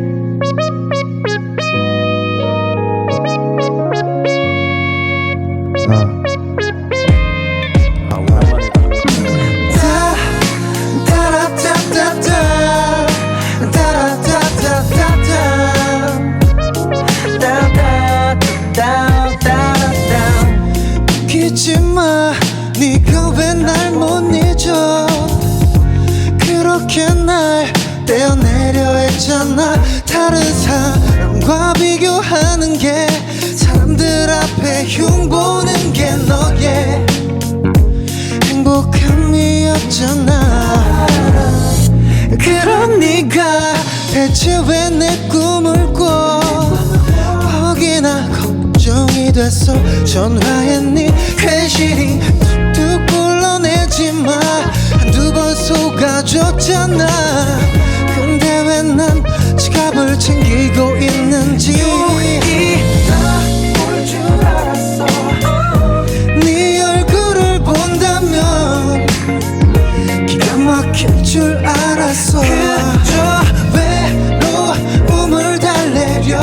Speaker 1: 웃기지마 네가 왜 날 못 잊어 그렇게 날 떼어내려 했잖아 다른 사람과 비교하는 게 사람들 앞에 흉보는 게 너의 행복함이었잖아 그럼 네가 대체 왜 내 꿈을 꿔 혹이나 걱정이 돼서 전화했니 괜시리 툭툭 불러내지마 한두 번 속아줬잖아 근데 왜 난 지갑을 챙기고 있는지 여기 나올 줄 알았어 네 얼굴을 본다면 기가 막힐 줄 알았어 그저 외로움을 달래려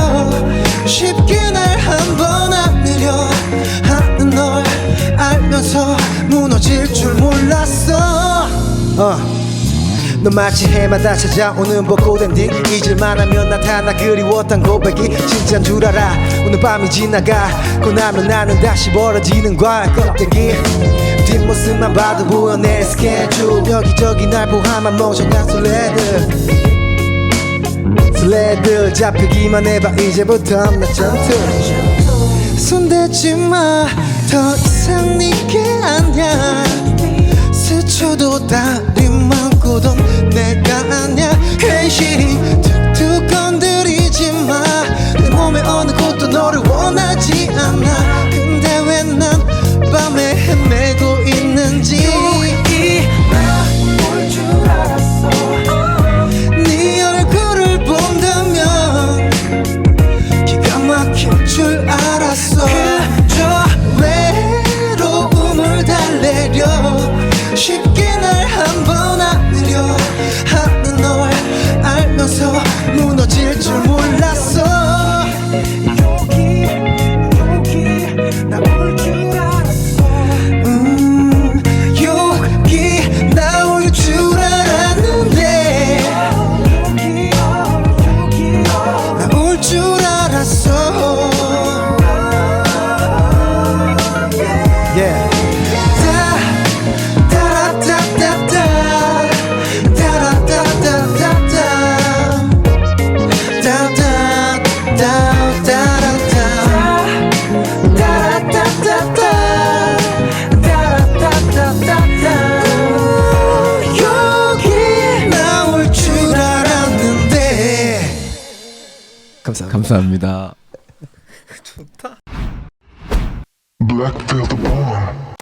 Speaker 1: 쉽게 날 한 번 안으려 하는 널 알면서 무너질 줄 몰랐어 너 마치 해마다 찾아오는 벚꽃 엔딩 잊을만 하면 나타나 그리웠던 고백이 진짜인 줄 알아 오늘 밤이 지나가고 나면 나는 다시 벌어지는 거야 껍데기 뒷모습만 봐도 보여 내 스케줄 여기저기 날 포함한 멍청한 슬레드 잡히기만 해봐 이제부터 나 전투 손대지마 더 이상 네게 아냐 스쳐도 다리만 고동 내가 아냐 괜시리 툭툭 건드리지마 내 몸의 어느 곳도 너를 원하지 않아 근데 왜 난 밤에 헤매고 있는지 여기 나올 줄 알았어 네 얼굴을 본다면 기가 막힐 줄 알았어 그저 외로움을 달래려 쉽게 날 한 번 안으려 하는 널 알면서 무너질 줄 몰랐어 여기 나올 줄 알았어 여기 나올 줄 알았는데 나올 줄 알았어 yeah.
Speaker 3: 감사합니다.
Speaker 4: Black Panther Bomb.